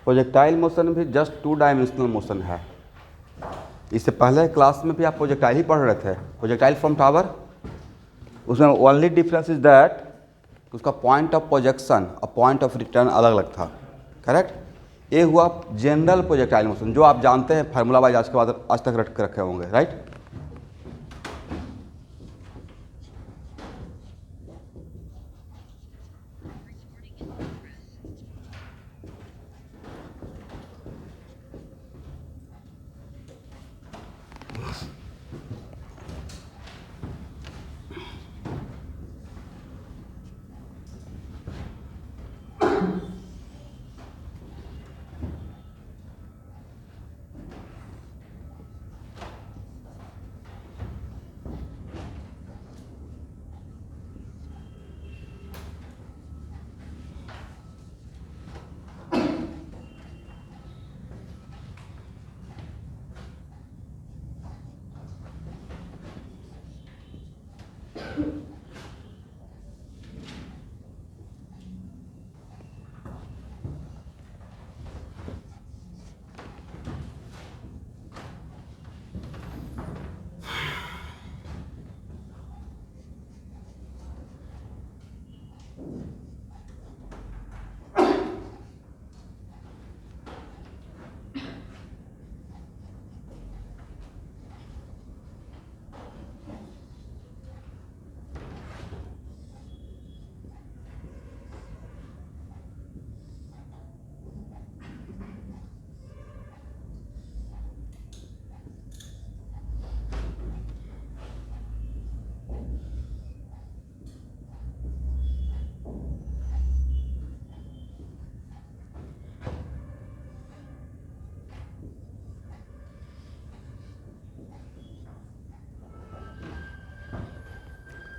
Projectile motion भी just 2 dimensional motion है। इससे पहले क्लास में भी आप प्रोजेक्टाइल ही पढ़ रहे थे, प्रोजेक्टाइल फ्रॉम टावर। उसमें ओनली डिफरेंस इज दैट उसका पॉइंट ऑफ प्रोजेक्शन और पॉइंट ऑफ रिटर्न अलग अलग था, करेक्ट। ये हुआ जनरल प्रोजेक्टाइल मोशन जो आप जानते हैं, फार्मूला वाइज आज के बाद आज तक रट के रखे होंगे, राइट।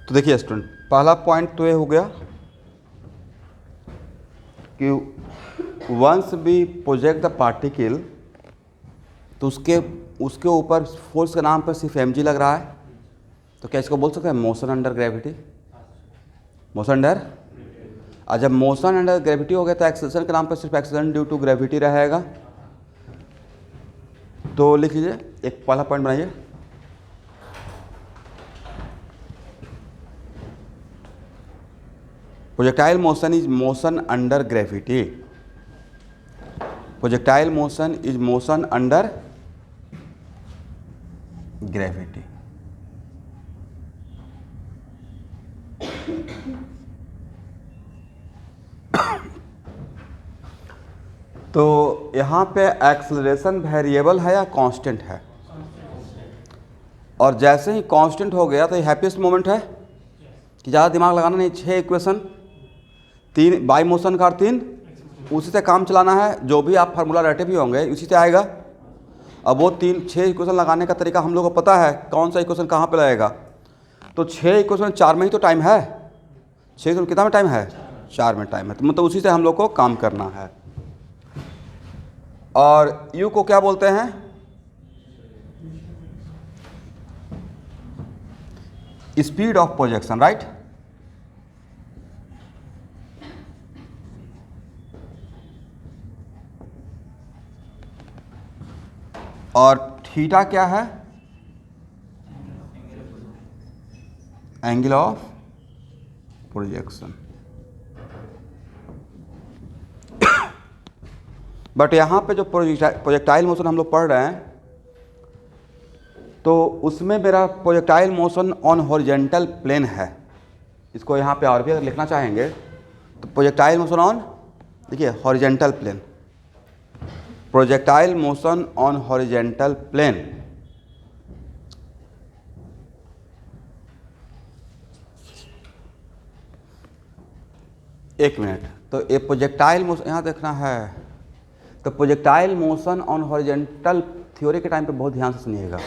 तो देखिए स्टूडेंट, पहला पॉइंट तो ये हो गया कि once we project the particle तो उसके ऊपर फोर्स के नाम पर सिर्फ mg लग रहा है, तो क्या इसको बोल सकते हैं motion under gravity, motion under. और जब मोशन अंडर ग्रेविटी हो गया तो एक्सेलरेशन के नाम पर सिर्फ एक्सेलरेशन ड्यू टू ग्रेविटी रहेगा। तो लिख लीजिए, एक पहला पॉइंट बनाइए, projectile motion is motion under gravity. Projectile motion is motion under gravity. तो यहाँ पे एक्सेलरेशन वेरिएबल है या कांस्टेंट है? और जैसे ही कांस्टेंट हो गया तो ये हैप्पीएस्ट मोमेंट है कि ज़्यादा दिमाग लगाना नहीं। 6 इक्वेशन, 3 बाई मोशन का 3, उसी से काम चलाना है। जो भी आप फार्मूला रटे भी होंगे उसी से आएगा। अब वो 6 इक्वेशन लगाने का तरीका हम लोग को पता है, कौन सा इक्वेशन कहाँ पे लगेगा। तो 6 इक्वेशन 4 में ही तो टाइम है। 6 इक्वेशन कितना में टाइम है? 4 में टाइम है। तो मतलब उसी से हम लोग को काम करना है। और यू को क्या बोलते हैं? Speed of projection, right. और थीटा क्या है? Angle of projection. बट यहाँ पे जो प्रोजेक्टाइल मोशन हम लोग पढ़ रहे हैं तो उसमें मेरा projectile motion on horizontal plane है। इसको यहाँ पे और भी अगर लिखना चाहेंगे तो प्रोजेक्टाइल मोशन ऑन, देखिए horizontal plane, projectile motion on horizontal plane. एक मिनट, तो ये प्रोजेक्टाइल मोशन यहाँ देखना है। तो projectile motion on horizontal theory के टाइम पे बहुत ध्यान से सुनिएगा।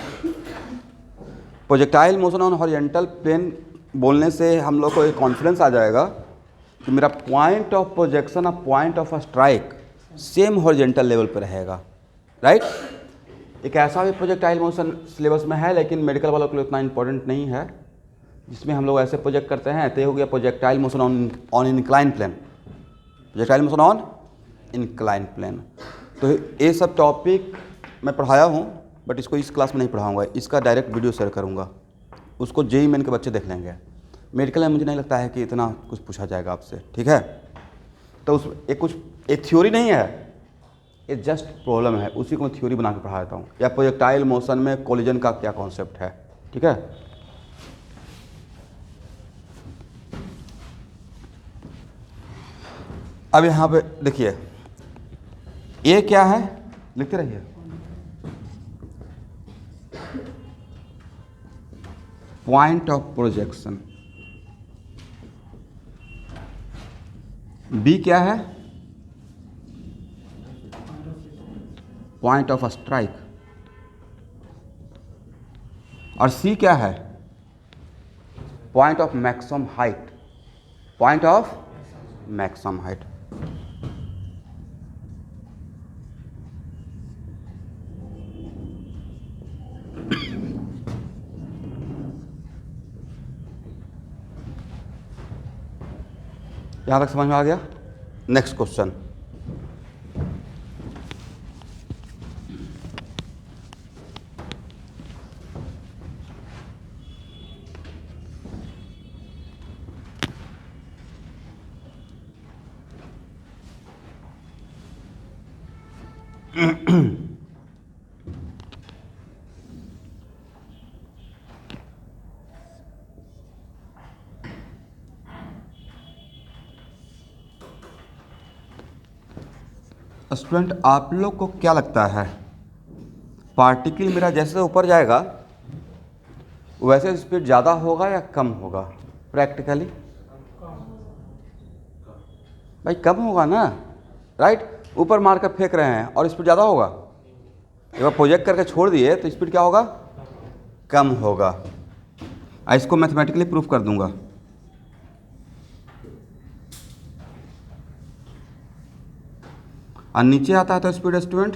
Projectile motion on horizontal plane बोलने से हम लोग को एक कॉन्फिडेंस आ जाएगा कि मेरा पॉइंट ऑफ प्रोजेक्शन और point of strike same horizontal level पर रहेगा, राइट। एक ऐसा भी प्रोजेक्टाइल मोशन सिलेबस में है, लेकिन मेडिकल वालों के लिए उतना इंपॉर्टेंट नहीं है, जिसमें हम लोग ऐसे प्रोजेक्ट करते हैं। तो ये हो गया projectile motion on incline plane, projectile motion on incline plane. तो ये सब टॉपिक मैं पढ़ाया हूँ, बट इसको इस क्लास में नहीं पढ़ाऊँगा, इसका डायरेक्ट वीडियो शेयर करूँगा, उसको जेईई मेन के बच्चे देख लेंगे। मेडिकल में मुझे नहीं लगता है कि इतना कुछ पूछा जाएगा आपसे, ठीक है। तो उस एक थ्योरी नहीं है, ये जस्ट प्रॉब्लम है, उसी को मैं थ्योरी बना के पढ़ा देता हूँ। या प्रोजेक्टाइल मोशन में कोलिजन का क्या कॉन्सेप्ट है, ठीक है। अब यहाँ पे देखिए, ये क्या है, लिखते रहिए। Point of projection. बी क्या है, पॉइंट ऑफ स्ट्राइक। और सी क्या है, point of maximum height, point of maximum height. यहां तक समझ में आ गया। नेक्स्ट क्वेश्चन, स्टूडेंट आप लोग को क्या लगता है, पार्टिकल मेरा जैसे ऊपर जाएगा वैसे स्पीड ज़्यादा होगा या कम होगा प्रैक्टिकली? भाई कम होगा ना, राइट। ऊपर मार कर फेंक रहे हैं और स्पीड ज़्यादा होगा। एक बार प्रोजेक्ट करके छोड़ दिए तो स्पीड क्या होगा, कम होगा। इसको मैथमेटिकली प्रूफ कर दूंगा। और नीचे आता है तो स्पीड स्टूडेंट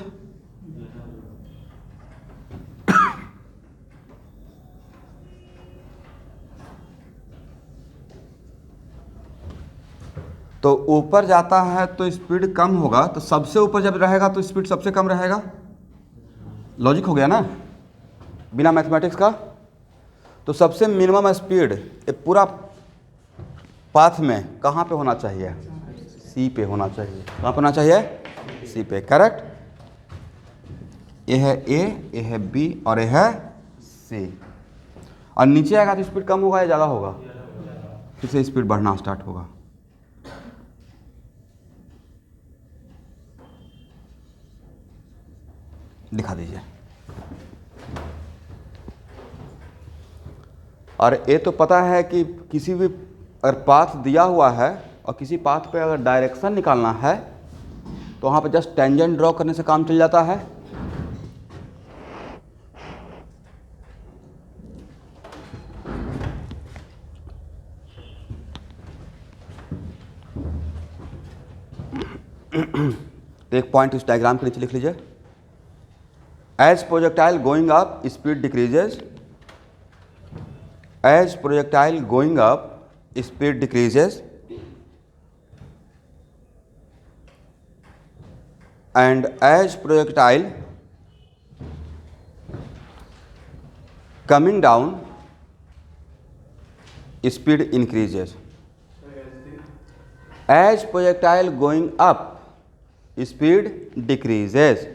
तो ऊपर जाता है तो स्पीड कम होगा, तो सबसे ऊपर जब रहेगा तो स्पीड सबसे कम रहेगा। लॉजिक हो गया ना बिना मैथमेटिक्स का। तो सबसे मिनिमम स्पीड ये पूरा पाथ में कहाँ पे होना चाहिए, सी पे होना चाहिए। कहाँ पे होना चाहिए, सी पे, करेक्ट। ये है ए, ये है बी और ये है सी। और नीचे आएगा तो स्पीड कम होगा या ज़्यादा होगा, फिर से स्पीड बढ़ना स्टार्ट होगा। दिखा दीजिए। और ये तो पता है कि किसी भी अगर पाथ दिया हुआ है और किसी पाथ पे अगर डायरेक्शन निकालना है तो वहाँ पे जस्ट टेंजेंट ड्रॉ करने से काम चल जाता है। तो एक पॉइंट इस डायग्राम के नीचे लिख लीजिए। As projectile going up speed decreases, as projectile going up speed decreases and as projectile coming down speed increases. As projectile going up speed decreases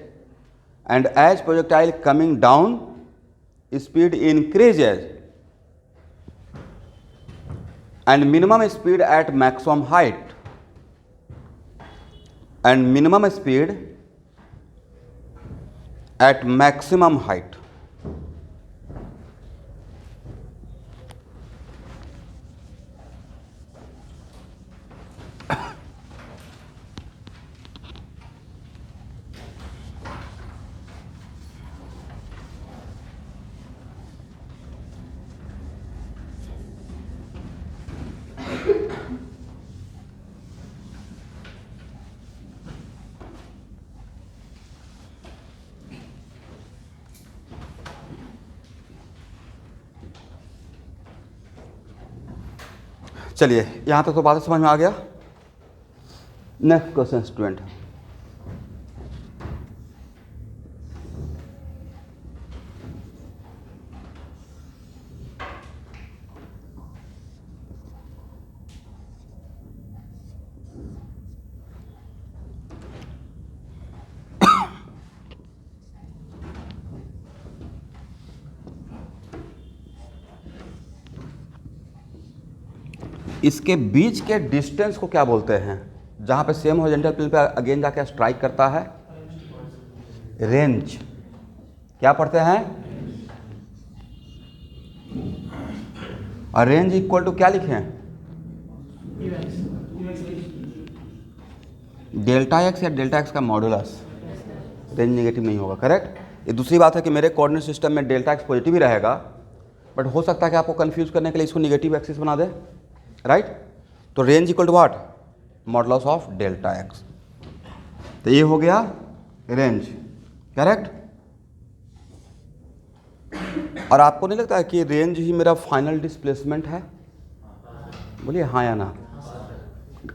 and as projectile coming down speed increases and minimum speed at maximum height and minimum speed at maximum height. चलिए यहाँ तक तो बात समझ में आ गया। Next question student, इसके बीच के डिस्टेंस को क्या बोलते हैं? जहाँ पे सेम हॉरिजॉन्टल प्लेन पे अगेन जाके स्ट्राइक करता है, रेंज। क्या पढ़ते हैं? और रेंज इक्वल टू क्या लिखे हैं? डेल्टा एक्स या डेल्टा एक्स का मॉडुलस। रेंज नेगेटिव नहीं होगा, करेक्ट। ये दूसरी बात है कि मेरे कोऑर्डिनेट सिस्टम में डेल्टा एक्स पॉजिटिव ही रहेगा, बट हो सकता है कि आपको कंफ्यूज करने के लिए इसको नेगेटिव एक्सिस बना दे, राइट। तो range equal to what? Modulus of delta x. तो ये हो गया रेंज, करेक्ट। और आपको नहीं लगता है कि रेंज ही मेरा फाइनल डिस्प्लेसमेंट है? बोलिए हाँ या ना।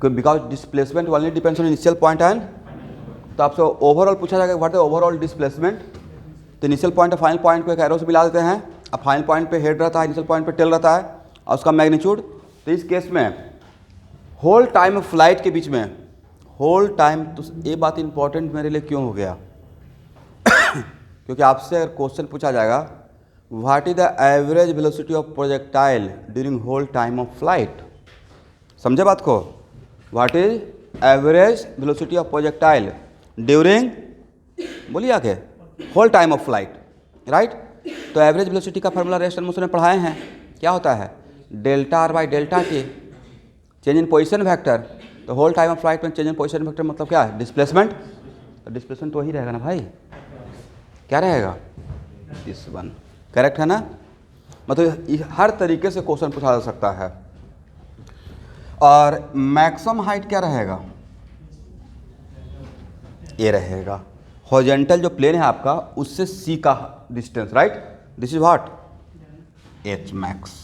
Because displacement only depends on initial point and, तो आपसे ओवरऑल पूछा जाएगा व्हाट इज ओवरऑल डिस्प्लेसमेंट। तो इनिशियल पॉइंट और फाइनल पॉइंट को एक एरो से मिला देते हैं। अब फाइनल पॉइंट पे हेड रहता है, इनिशियल पॉइंट पे टेल रहता है, और उसका मैग्नीट्यूड। तो इस केस में होल टाइम ऑफ फ्लाइट के बीच में, होल टाइम, तो ये बात इंपॉर्टेंट मेरे लिए क्यों हो गया? क्योंकि आपसे अगर क्वेश्चन पूछा जाएगा what is the average velocity of projectile during whole time of flight, समझे बात को? What is average velocity of projectile during, बोलिए आके, whole time of flight, right. तो एवरेज वेलोसिटी का फार्मूला रेस्ट एंड मोशन में पढ़ाए हैं। क्या होता है? Delta r by delta t, change in position vector. तो होल टाइम ऑफ फ्लाइट में चेंज इन पोजीशन वेक्टर मतलब क्या है? डिस्प्लेसमेंट। तो डिस्प्लेसमेंट तो वही रहेगा ना भाई, क्या रहेगा? दिस वन, करेक्ट है ना। मतलब हर तरीके से क्वेश्चन पूछा जा सकता है। और मैक्सिमम हाइट क्या रहेगा? ये रहेगा हॉरिजॉन्टल जो प्लेन है आपका, उससे सी का distance, right. This is what? H max,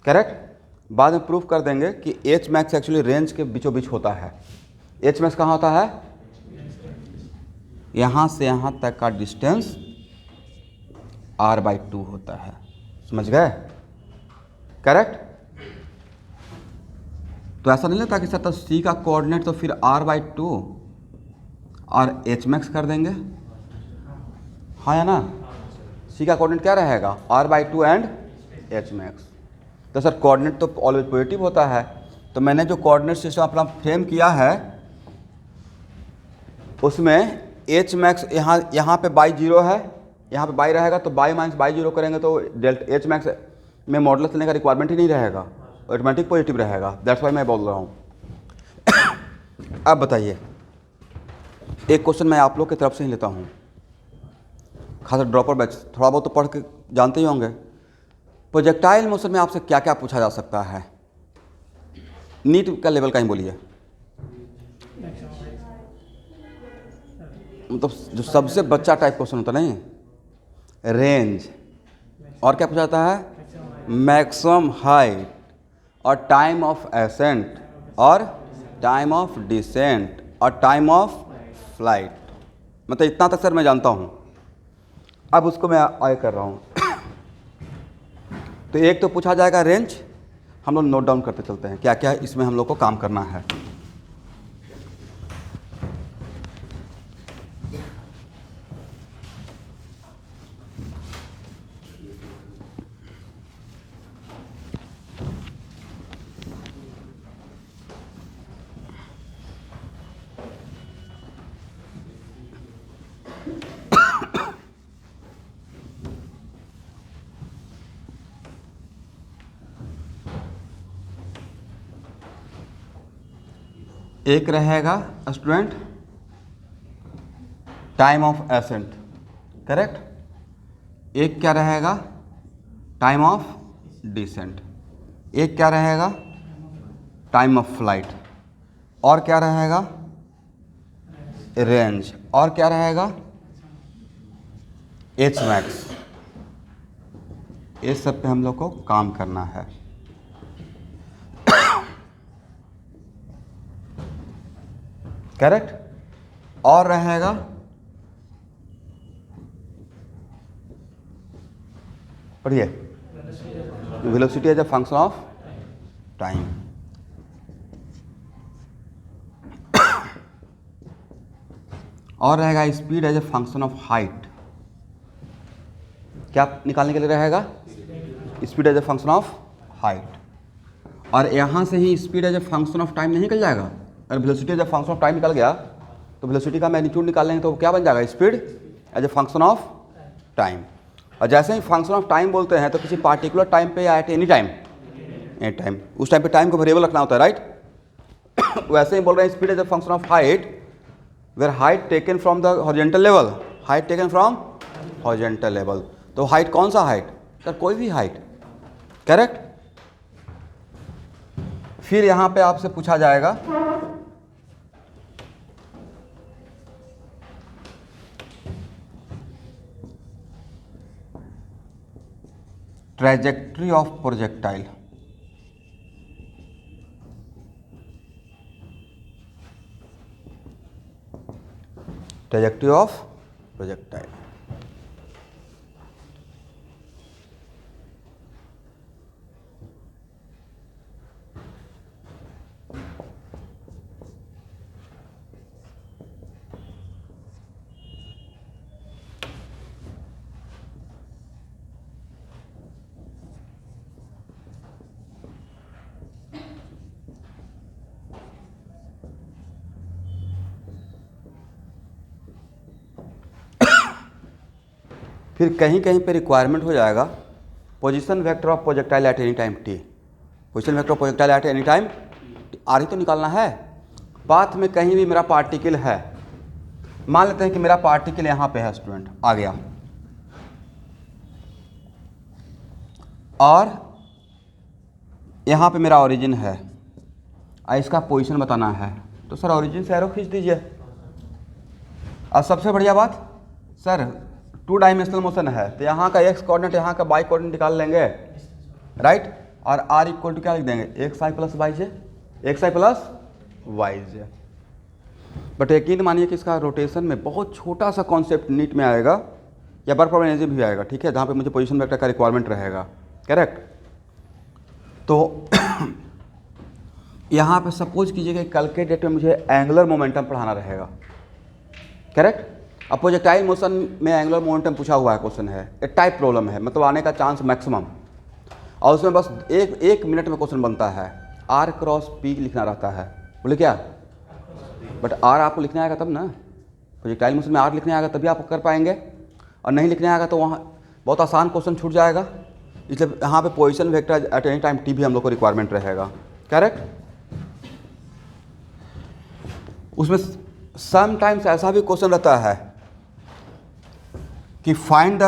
correct. बाद में प्रूफ कर देंगे कि एच मैक्स एक्चुअली रेंज के बीचों बीच होता है। एच मैक्स कहाँ होता है? यहाँ से यहाँ तक का डिस्टेंस r/2 होता है, समझ गए? करेक्ट। तो ऐसा नहीं लगता कि सर तो सी का कोऑर्डिनेट तो फिर r/2 और एच मैक्स कर देंगे, हाँ या ना? सी का कोऑर्डिनेट क्या रहेगा? r/2 and H max. तो सर कोऑर्डिनेट तो ऑलवेज पॉजिटिव होता है, तो मैंने जो कोऑर्डिनेट सिस्टम अपना फ्रेम किया है उसमें एच मैक्स यहाँ पे बाई जीरो है, यहाँ पे बाई रहेगा, तो बाई माइनस बाई जीरो करेंगे तो डेल्टा एच मैक्स में मॉडुलस लेने का रिक्वायरमेंट ही नहीं रहेगा, ऑटोमेटिक पॉजिटिव रहेगा। दैट्स वाई मैं बोल रहा हूँ। अब बताइए, एक क्वेश्चन मैं आप लोग की तरफ से ही लेता हूँ, खासकर ड्रॉपर बैच, थोड़ा बहुत तो पढ़ के जानते ही होंगे। प्रोजेक्टाइल मोशन में आपसे क्या क्या पूछा जा सकता है? नीट का लेवल कहीं बोलिए, मतलब जो सबसे बच्चा टाइप क्वेश्चन होता नहीं, रेंज, और क्या पूछा जाता है? मैक्सिमम हाइट, और टाइम ऑफ एसेंट, और टाइम ऑफ डिसेंट, और टाइम ऑफ फ्लाइट। मतलब इतना तक सर मैं जानता हूँ। अब उसको मैं आगे कर रहा हूँ। तो एक तो पूछा जाएगा रेंज, हम लोग नोट डाउन करते चलते हैं क्या क्या इसमें हम लोग को काम करना है। एक रहेगा student time of ascent, correct. एक क्या रहेगा? Time of descent. एक क्या रहेगा? Time of flight. और क्या रहेगा? रेंज। और क्या रहेगा? H max. इस सब पे हम लोग को काम करना है। करेक्ट। और रहेगा पढ़िए, velocity as a function of time. और रहेगा speed as a function of height. क्या निकालने के लिए रहेगा? Speed as a function of height. और यहाँ से ही speed as a function of time नहीं निकल जाएगा? अगर velocity as a function of time निकल गया तो वेलोसिटी का मैग्नीट्यूड निकाल लेंगे तो क्या बन जाएगा? Speed as a function of time. और जैसे ही फंक्शन ऑफ टाइम बोलते हैं तो किसी पार्टिकुलर टाइम पे या at any time, any time, उस टाइम पे टाइम को वेरिएबल रखना होता है, राइट। वैसे ही बोल रहे हैं speed as a function of height, where height taken from the horizontal level, height taken from horizontal level. तो हाइट कौन सा हाइट? सर कोई भी हाइट। करेक्ट। फिर यहां पे आपसे पूछा जाएगा trajectory of projectile. Trajectory of projectile. फिर कहीं कहीं पे रिक्वायरमेंट हो जाएगा position vector of projectile at any time t. Position vector of projectile at any time r ही तो निकालना है। पाथ में कहीं भी मेरा पार्टिकल है, मान लेते हैं कि मेरा पार्टिकल यहाँ पे है स्टूडेंट, आ गया, और यहाँ पे मेरा ओरिजिन है और इसका पोजीशन बताना है, तो सर ओरिजिन से एरो खींच दीजिए। और सबसे बढ़िया बात सर 2 डायमेंशनल मोशन है तो यहाँ का एक्स कोऑर्डिनेट यहाँ का वाई कोऑर्डिनेट निकाल लेंगे, राइट। और आर इक्वल टू क्या लिख देंगे? X I plus Y J, X I plus Y J. But यकीन मानिए कि इसका रोटेशन में बहुत छोटा सा कॉन्सेप्ट नीट में आएगा या वर्क ऑफ एनर्जी भी आएगा, ठीक है, जहाँ पे मुझे पोजीशन वेक्टर का रिक्वायरमेंट रहेगा। करेक्ट। तो यहाँ पे सपोज कीजिएगा कल के डेट में मुझे एंगुलर मोमेंटम पढ़ाना रहेगा। करेक्ट। अब प्रोजेक्टाइल मोशन में एंगुलर मोमेंटम पूछा हुआ है, क्वेश्चन है, एक टाइप प्रॉब्लम है, मतलब आने का चांस मैक्सिमम, और उसमें बस एक मिनट में क्वेश्चन बनता है। आर क्रॉस पी लिखना रहता है, बोले क्या? बट आर आपको लिखने आएगा तब ना, प्रोजेक्टाइल मोशन में आर लिखने आएगा तभी आप कर पाएंगे, और नहीं लिखने आएगा तो वहाँ बहुत आसान क्वेश्चन छूट जाएगा। इसलिए यहाँ पे position vector eight any time T भी हम लोग को रिक्वायरमेंट रहेगा। करेक्ट। उसमें समटाइम्स ऐसा भी क्वेश्चन रहता है कि find the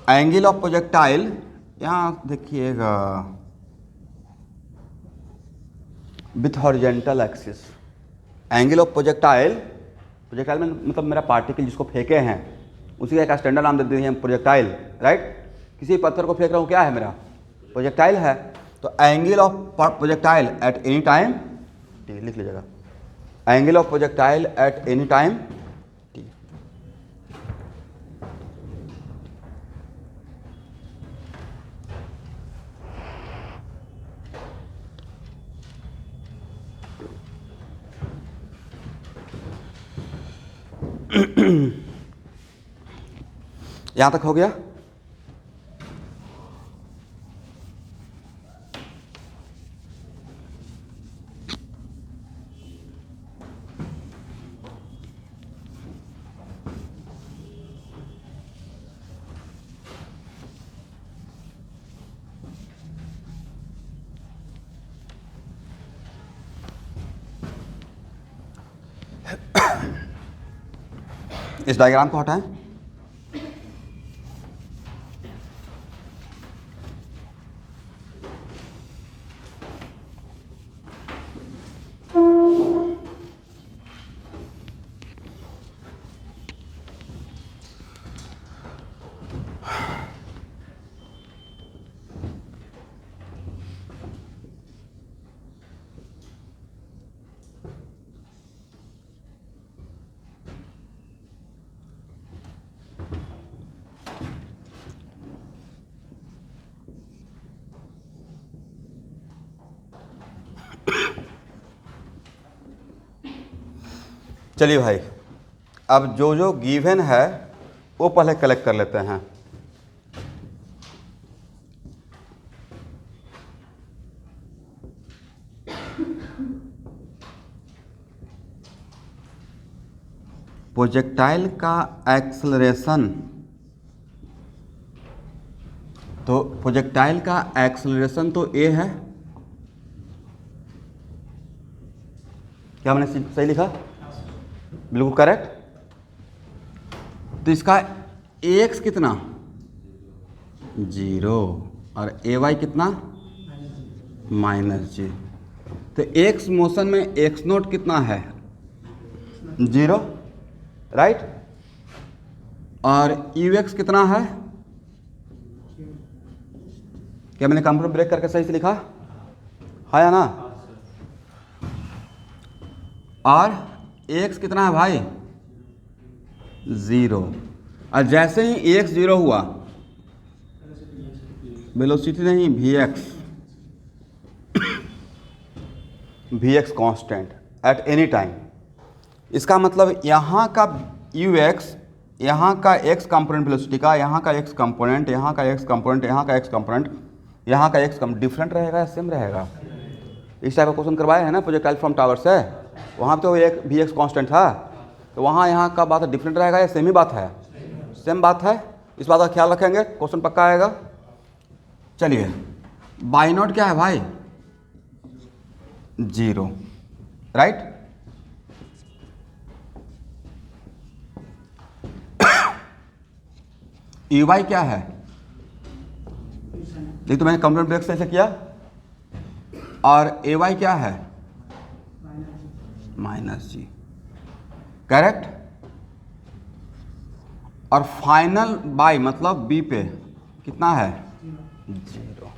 angle of projectile, यहाँ देखिएगा with horizontal axis, angle of projectile, projectile में मतलब मेरा पार्टिकल जिसको फेंके हैं उसी का एक स्टैंडर्ड नाम दे देते हैं प्रोजेक्टाइल, राइट। किसी पत्थर को फेंक रहा हूँ, क्या है मेरा? प्रोजेक्टाइल है। तो angle of projectile at any time T लिख लीजिएगा, angle of projectile at any time T. यहां तक हो गया। इस डायग्राम को हटाएं। चलिए भाई, अब जो जो गिवन है वो पहले कलेक्ट कर लेते हैं। प्रोजेक्टाइल का एक्सेलरेशन, तो प्रोजेक्टाइल का एक्सेलरेशन तो ए है, क्या मैंने सही लिखा? बिल्कुल करेक्ट। तो इसका एक्स कितना? 0 और ए वाई कितना? -g। तो एक्स मोशन में एक्स नोट कितना है? 0, राइट। और यू एक्स कितना है? क्या मैंने कंप्यूटर ब्रेक करके सही से लिखा है या ना? और एक्स कितना है भाई? 0। और जैसे ही एक्स 0 हुआ, वेलोसिटी नहीं, V X constant at any time. इसका मतलब यहाँ का यू एक्स, यहाँ का एक्स कंपोनेंट वेलोसिटी का, यहाँ का एक्स कंपोनेंट, यहाँ का एक्स कंपोनेंट, यहाँ का एक्स कंपोनेंट, यहाँ का एक्स डिफरेंट रहेगा या सेम रहेगा? इस टाइप का क्वेश्चन करवाया है ना प्रोजेक्टाइल फ्रॉम टावर से, वहाँ पे तो एक वी एक्स कॉन्स्टेंट था, तो वहाँ यहाँ का बात डिफरेंट रहेगा या सेम ही बात है? सेम बात है। इस बात का ख्याल रखेंगे, क्वेश्चन पक्का आएगा। चलिए, बाई नोट क्या है भाई? 0, राइट। ई वाई क्या है? देख, तो मैंने कंप्यूटर ब्रेक से ऐसे किया। और ए वाई क्या है? -g, correct. और फाइनल बाई मतलब बी पे कितना है? 0।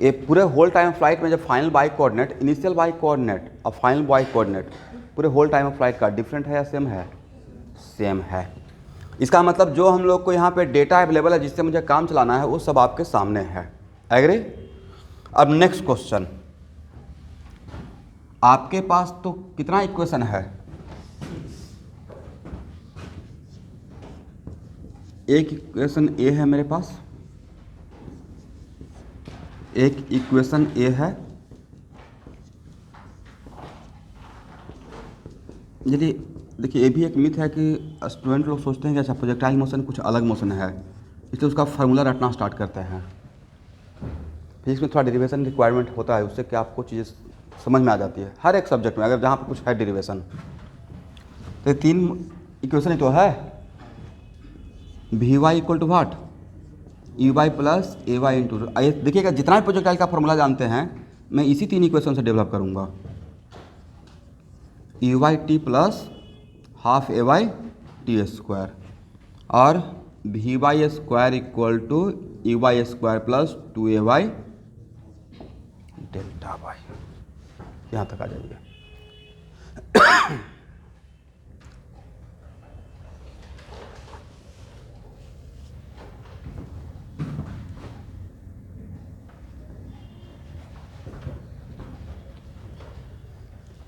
ये पूरे होल टाइम फ्लाइट में जब final by coordinate, initial by coordinate और फाइनल बाई कोऑर्डिनेट पूरे होल टाइम ऑफ फ्लाइट का डिफरेंट है या सेम है? सेम है। इसका मतलब जो हम लोग को यहाँ पे डेटा अवेलेबल है जिससे मुझे काम चलाना है वो सब आपके सामने है। एग्री? अब नेक्स्ट क्वेश्चन, आपके पास तो कितना इक्वेशन है? एक इक्वेशन ए है मेरे पास, एक इक्वेशन ए है। यदि देखिए, ये भी एक मिथ है कि स्टूडेंट लोग सोचते हैं कि अच्छा प्रोजेक्टाइल मोशन कुछ अलग मोशन है, इसलिए उसका फार्मूला रटना स्टार्ट करते हैं। फिजिक्स में थोड़ा डेरिवेशन रिक्वायरमेंट होता है, उससे क्या आपको चीज़ें समझ में आ जाती है हर एक सब्जेक्ट में, अगर जहाँ पर कुछ है डेरिवेशन। तो 3 इक्वेशन ही तो है, V Y equal to what? U Y plus A Y into. देखिएगा, जितना भी प्रोजेक्टाइल का फॉर्मूला जानते हैं मैं इसी 3 इक्वेशन से डेवलप करूँगा। U y t plus half a y t square और v y square equal to you y square plus 2 a y delta y. यहाँ तक आ जाइए।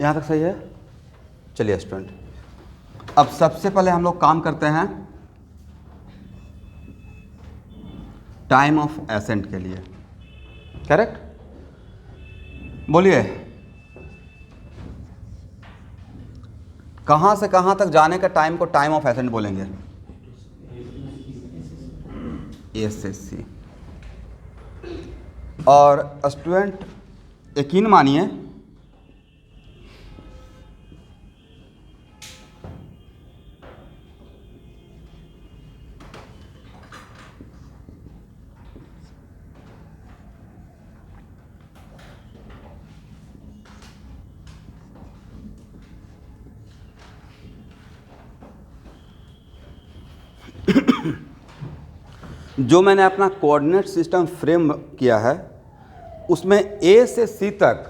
यहाँ तक सही है? चलिए स्टूडेंट, अब सबसे पहले हम लोग काम करते हैं टाइम ऑफ एसेंट के लिए। करेक्ट? बोलिए, कहाँ से कहाँ तक जाने का टाइम को टाइम ऑफ एसेंट बोलेंगे? ए से सी। और स्टूडेंट यकीन मानिए, जो मैंने अपना कोऑर्डिनेट सिस्टम फ्रेम किया है उसमें ए से सी तक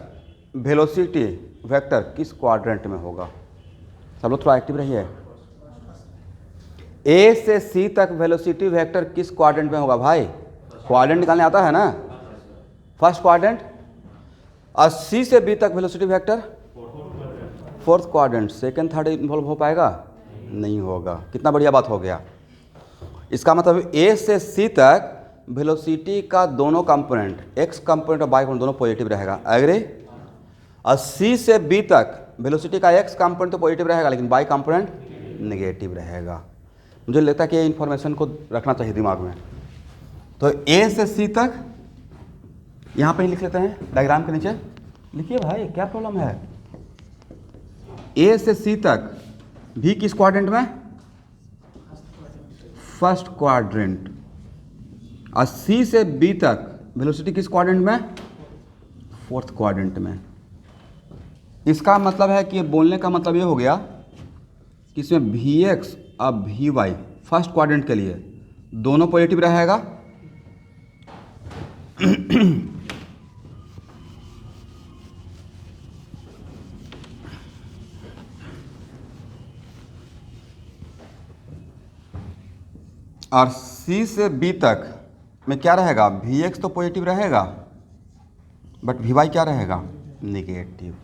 वेलोसिटी वेक्टर किस क्वाड्रेंट में होगा? सब लोग थोड़ा एक्टिव रहिए। ए से सी तक वेलोसिटी वेक्टर किस क्वाड्रेंट में होगा भाई? क्वाड्रेंट निकालने आता है ना, फर्स्ट क्वाड्रेंट। और सी से बी तक velocity vector fourth quadrant, second third involve हो पाएगा? नहीं होगा। कितना बढ़िया बात हो गया। इसका मतलब ए से सी तक वेलोसिटी का दोनों कंपोनेंट, एक्स कंपोनेंट और वाई कंपोनेंट दोनों पॉजिटिव रहेगा, एग्री? और सी से बी तक वेलोसिटी का एक्स कंपोनेंट तो पॉजिटिव रहेगा लेकिन वाई कंपोनेंट नेगेटिव रहेगा। मुझे लगता है कि ये इन्फॉर्मेशन को रखना चाहिए दिमाग में। तो ए से सी तक यहाँ पे ही लिख लेते हैं, डायग्राम के नीचे लिखिए भाई, क्या प्रॉब्लम है। ए से सी तक भी किस क्वाड्रेंट में? First quadrant. और सी से बी तक वेलोसिटी किस क्वाड्रेंट में? फोर्थ क्वाड्रेंट में। इसका मतलब है कि बोलने का मतलब ये हो गया कि इसमें वी एक्स और वी वाई फर्स्ट क्वाड्रेंट के लिए दोनों पॉजिटिव रहेगा। और सी से बी तक में क्या रहेगा? वी एक्स तो पॉजिटिव रहेगा बट वी वाई क्या रहेगा? निगेटिव।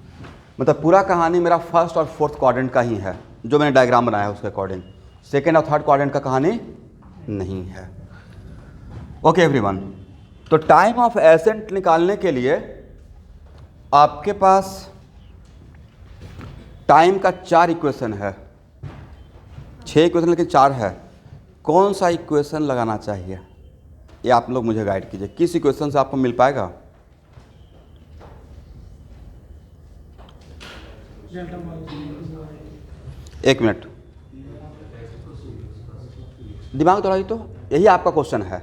मतलब पूरा कहानी मेरा फर्स्ट और फोर्थ क्वाड्रेंट का ही है, जो मैंने डायग्राम बनाया है उसके अकॉर्डिंग। सेकेंड और थर्ड क्वाड्रेंट का कहानी नहीं है। ओके एवरीवन, तो टाइम ऑफ एसेंट निकालने के लिए आपके पास टाइम का 4 इक्वेशन है, 6 इक्वेशन लेकिन 4 है। कौन सा इक्वेशन लगाना चाहिए ये आप लोग मुझे गाइड कीजिए। किस इक्वेशन से आपको मिल पाएगा? एक मिनट, दिमाग दौड़ाइए। तो यही आपका क्वेश्चन है,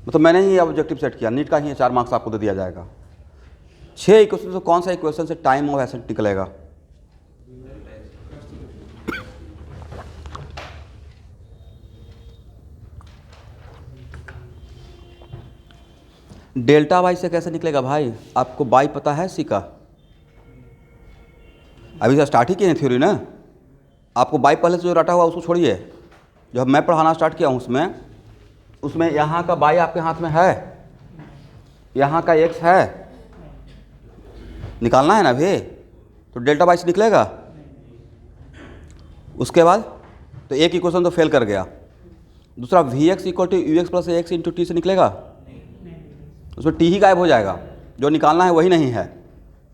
मतलब मैंने ही ऑब्जेक्टिव सेट किया, नीट का ही 4 मार्क्स आपको दे दिया जाएगा। 6 इक्वेशन से कौन सा इक्वेशन से टाइम ऑफ एसेंट निकलेगा? डेल्टा वाई से कैसे निकलेगा भाई? आपको वाई पता है सी का? अभी से स्टार्ट ही किए हैं थ्योरी ना। आपको वाई पहले से जो रटा हुआ उसको छोड़िए, जब मैं पढ़ाना स्टार्ट किया हूँ उसमें यहाँ का वाई आपके हाथ में है, यहाँ का एक्स है, निकालना है ना भी, तो डेल्टा वाई से निकलेगा। उसके बाद तो एक इक्वेशन तो फेल कर गया। दूसरा V X equal to U X plus X into T से निकलेगा? उसमें टी ही गायब हो जाएगा, जो निकालना है वही नहीं है,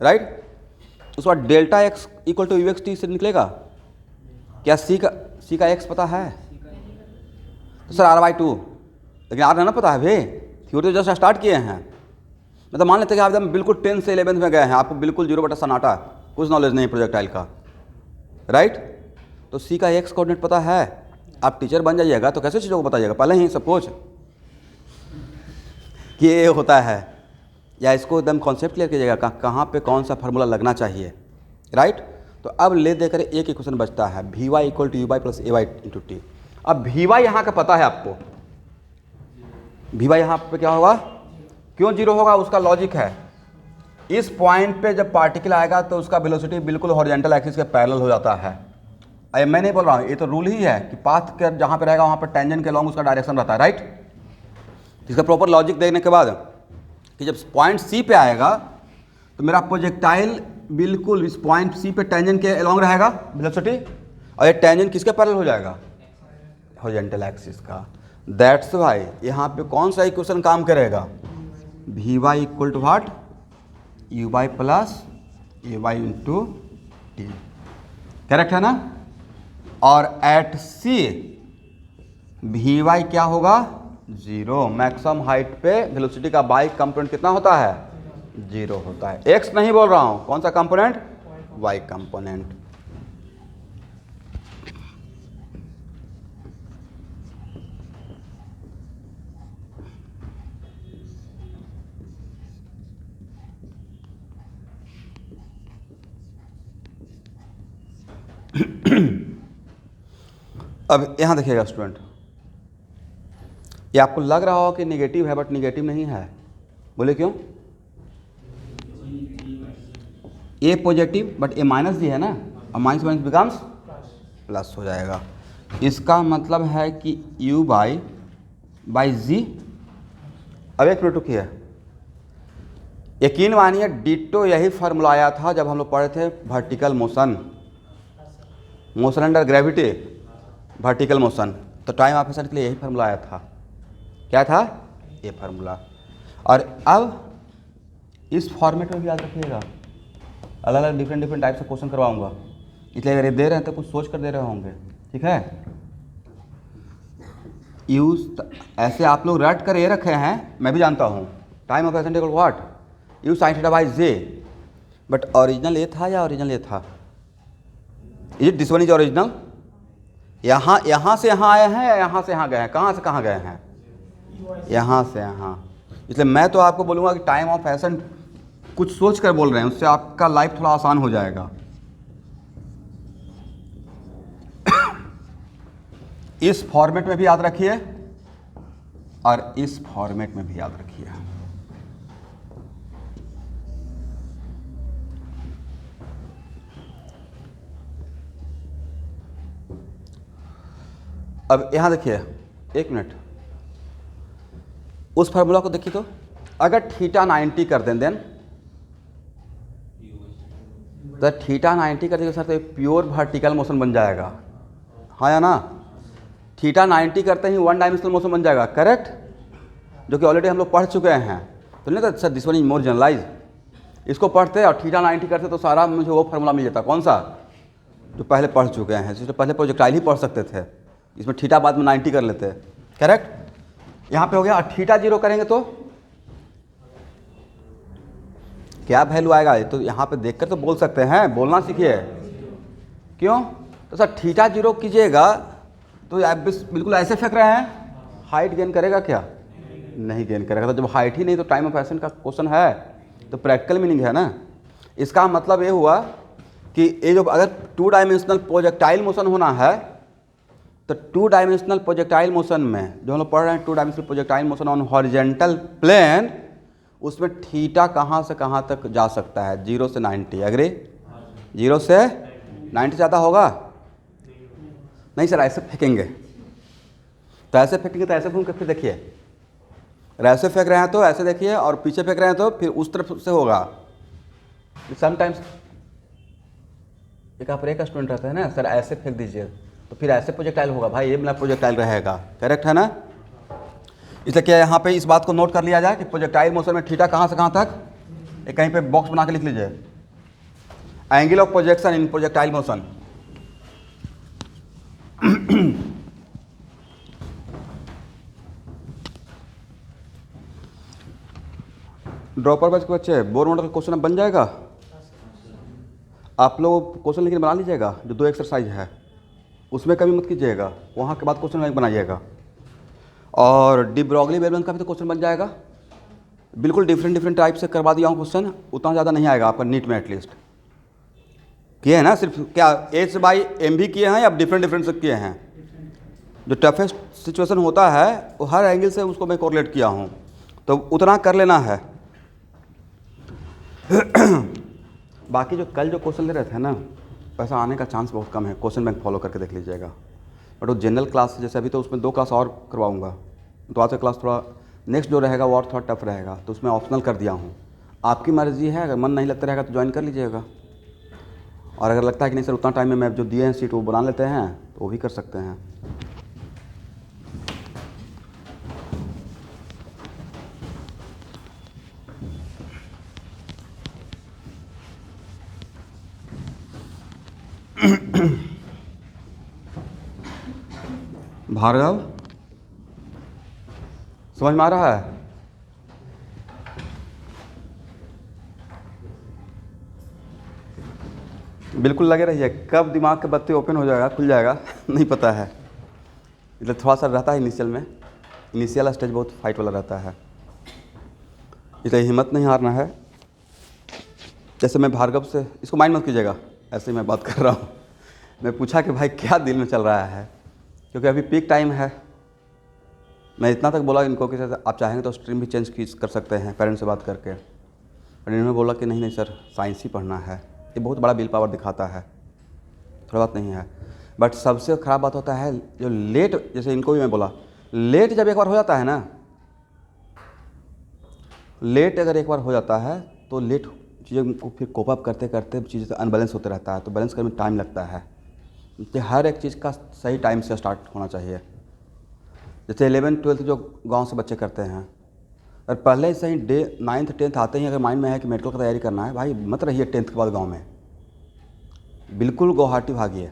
राइट? उसके बाद delta X equal to U X T से निकलेगा? क्या सी का एक्स पता है? तो सर आर बाई 2, लेकिन आर ना पता है भाई, थ्योरी तो जस्ट स्टार्ट किए हैं। मतलब मान लेते हैं कि आप एकदम बिल्कुल 10 से 11th में गए हैं, आपको बिल्कुल 0 बटा सन्नाटा, कुछ नॉलेज नहीं प्रोजेक्टाइल का, राइट? तो सी का एक्स कोऑर्डिनेट पता है। आप टीचर बन जाइएगा तो कैसे चीज़ों को बताइएगा पहले ही सब कुछ कि ये होता है, या इसको एकदम कॉन्सेप्ट क्लियर कीजिएगा कहाँ पे कौन सा फार्मूला लगना चाहिए, राइट? तो अब ले देकर एक इक्वेशन बचता है, V Y equal to you Y plus A Y into T. अब वी वाई यहाँ का पता है आपको, वी वाई यहाँ पे क्या होगा? क्यों 0 होगा? उसका लॉजिक है, इस पॉइंट पे जब पार्टिकल आएगा तो उसका वेलोसिटी बिल्कुल हॉरिजॉन्टल एक्सिस के पैरेलल हो जाता है। अरे मैं नहीं बोल रहा हूँ, ये तो रूल ही है कि पाथ के जहाँ पे रहेगा वहाँ पर टेंजेंट के लॉन्ग उसका डायरेक्शन रहता है, राइट? इसका प्रॉपर लॉजिक देखने के बाद कि जब पॉइंट सी पे आएगा तो मेरा प्रोजेक्टाइल बिल्कुल इस पॉइंट सी पे टेंजेंट के अलॉन्ग रहेगा वेलोसिटी, और ये टेंजेंट किसके पैरेलल हो जाएगा? हॉरिजॉन्टल एक्सिस का। दैट्स वाई यहाँ पे कौन सा इक्वेशन काम करेगा? V Y equal to what? U Y plus A Y into T, correct है ना? और एट सी वी वाई क्या होगा? 0। मैक्सिमम हाइट पे वेलोसिटी का वाई कंपोनेंट कितना होता है? 0 होता है। एक्स नहीं बोल रहा हूँ, कौन सा कंपोनेंट? Y component. अब यहाँ देखिएगा स्टूडेंट, ये आपको लग रहा हो कि नेगेटिव है बट नेगेटिव नहीं है। बोले क्यों? ए पॉजिटिव बट ए माइनस भी है ना, और माइनस माइनस बिकम्स प्लस हो जाएगा। इसका मतलब है कि u बाई जी। अब एक मिनट रुकिए, यकीन मानिए डिट्टो यही फार्मूला आया था जब हम लोग पढ़े थे vertical motion, motion under gravity, vertical motion. तो टाइम ऑफ मोशन के लिए यही फार्मूला आया था। क्या था? ये फार्मूला। और अब इस फॉर्मेट में भी याद रखिएगा, अलग अलग डिफरेंट टाइप से क्वेश्चन करवाऊंगा, इसलिए अगर ये दे रहे हैं तो कुछ सोच कर दे रहे होंगे। ठीक है, यूज ऐसे आप लोग रट कर ये रखे हैं, मैं भी जानता हूँ। Time of action equal what, you sine theta by J, but original ये था या ओरिजिनल ये था? Is this one is original? यहाँ से यहाँ आए हैं या यहाँ से यहाँ गए हैं? कहाँ से कहाँ गए हैं? यहाँ से यहाँ। इसलिए मैं तो आपको बोलूँगा कि टाइम ऑफ एक्शन कुछ सोच कर बोल रहे हैं, उससे आपका लाइफ थोड़ा आसान हो जाएगा। इस फॉर्मेट में भी याद रखिए और इस फॉर्मेट में भी याद रखिए। अब यहां देखिए, एक मिनट, उस फार्मूला को देखिए। तो अगर थीटा 90 कर दें देन तो थीटा 90 कर देंगे सर, तो प्योर वर्टिकल मोशन बन जाएगा, हाँ या ना? थीटा 90 करते ही वन डायमेंशनल मोशन बन जाएगा, करेक्ट? जो कि ऑलरेडी हम लोग पढ़ चुके हैं। तो नहीं था sir this one is more generalize, इसको पढ़ते और थीटा 90 करते तो सारा मुझे वो फार्मूला मिल जाता। कौन सा? जो पहले पढ़ चुके हैं, जिससे पहले प्रोजेक्टाइल ही पढ़ सकते थे, इसमें थीटा बाद में 90 कर लेते, करेक्ट? यहाँ पे हो गया। और थीटा 0 करेंगे तो क्या वैल्यू आएगा? तो यहाँ पे देखकर तो बोल सकते हैं, बोलना सीखिए। क्यों? तो सर थीटा 0 कीजिएगा तो आप बिल्कुल ऐसे फेंक रहे हैं, हाइट गेन करेगा क्या? नहीं गेन करेगा। तो जब हाइट ही नहीं तो टाइम ऑफ एक्शन का क्वेश्चन है, तो प्रैक्टिकल मीनिंग है ना। इसका मतलब ये हुआ कि ये जो अगर 2 डायमेंशनल प्रोजेक्टाइल मोशन होना है, तो 2 डायमेंशनल प्रोजेक्टाइल मोशन में जो हम लोग पढ़ रहे हैं, 2 dimensional projectile motion on horizontal plane, उसमें थीटा कहाँ से कहाँ तक जा सकता है? 0 से 90। एग्री? 0 से 90 ज़्यादा होगा? नहीं सर, ऐसे फेंकेंगे तो ऐसे फेंकेंगे तो ऐसे घूम के फिर देखिए, ऐसे फेंक रहे हैं तो ऐसे देखिए, और पीछे फेंक रहे हैं तो फिर उस तरफ से होगा। समटाइम्स एक आप का स्टूडेंट रहता है ना, सर ऐसे फेंक दीजिए तो फिर ऐसे प्रोजेक्टाइल होगा, भाई ये मेरा प्रोजेक्टाइल रहेगा, करेक्ट है ना? इसलिए क्या यहाँ पे इस बात को नोट कर लिया जाए कि प्रोजेक्टाइल मोशन में थीटा कहाँ से कहाँ तक, एक कहीं पे बॉक्स बना के लिख लीजिए, angle of projection in projectile motion. Dropper batch के बच्चे, बोर मॉडल का क्वेश्चन बन जाएगा। आप लोग क्वेश्चन लेकिन बना लीजिएगा, जो 2 एक्सरसाइज है उसमें कभी मत कीजिएगा, वहाँ के बाद क्वेश्चन बैंक बनाइएगा। और डी ब्रॉगली वेवलेंथ का भी तो क्वेश्चन बन जाएगा, बिल्कुल डिफरेंट टाइप से करवा दिया हूँ क्वेश्चन, उतना ज़्यादा नहीं आएगा आपका नीट में। एटलीस्ट किए हैं ना, सिर्फ क्या H/m भी किए हैं या डिफरेंट से किए हैं? जो टफेस्ट सिचुएशन होता है वो हर एंगल से उसको मैं कोरिलेट किया हूँ, तो उतना कर लेना है। बाकी जो कल जो क्वेश्चन ले रहे थे ना, वैसा आने का चांस बहुत कम है, क्वेश्चन बैंक फॉलो करके देख लीजिएगा। बट वो जनरल क्लास जैसे अभी तो उसमें 2 क्लास और करवाऊंगा, तो आज का क्लास थोड़ा नेक्स्ट जो रहेगा वो और थोड़ा टफ रहेगा, तो उसमें ऑप्शनल कर दिया हूँ। आपकी मर्जी है, अगर मन नहीं लगता रहेगा तो ज्वाइन कर लीजिएगा, और अगर लगता है कि नहीं सर उतना टाइम में मैं जो दिए हैं सीट वो बना लेते हैं, तो वो भी कर सकते हैं। भार्गव, समझ में आ रहा है? बिल्कुल लगे रहिए, कब दिमाग के बत्ती ओपन हो जाएगा, खुल जाएगा नहीं पता है। इसलिए थोड़ा सा रहता है इनिशियल में, इनिशियल स्टेज बहुत फाइट वाला रहता है, इसलिए हिम्मत नहीं हारना है। जैसे मैं भार्गव से, इसको माइंड मत कीजिएगा, ऐसे ही मैं बात कर रहा हूँ। मैं पूछा कि भाई क्या दिल में चल रहा है, क्योंकि अभी पीक टाइम है। मैं इतना तक बोला इनको कि सर आप चाहेंगे तो स्ट्रीम भी चेंज कर सकते हैं पेरेंट्स से बात करके, और इन्होंने बोला कि नहीं सर साइंस ही पढ़ना है। ये बहुत बड़ा विल पावर दिखाता है, थोड़ा बात नहीं है। बट सबसे ख़राब बात होता है जो लेट, जैसे इनको भी मैं बोला, लेट जब एक बार हो जाता है ना, लेट अगर एक बार हो जाता है तो लेट चीज़ों को फिर कोप अप करते करते चीज़ें अनबैलेंस होते रहता है, तो बैलेंस करने में टाइम लगता है। तो हर एक चीज़ का सही टाइम से स्टार्ट होना चाहिए। जैसे 11th-12th जो गांव से बच्चे करते हैं, और पहले से ही 9th 10th आते ही अगर माइंड में है कि मेडिकल की तैयारी करना है, भाई मत रहिए 10th के बाद गाँव में, बिल्कुल गुवाहाटी भागिए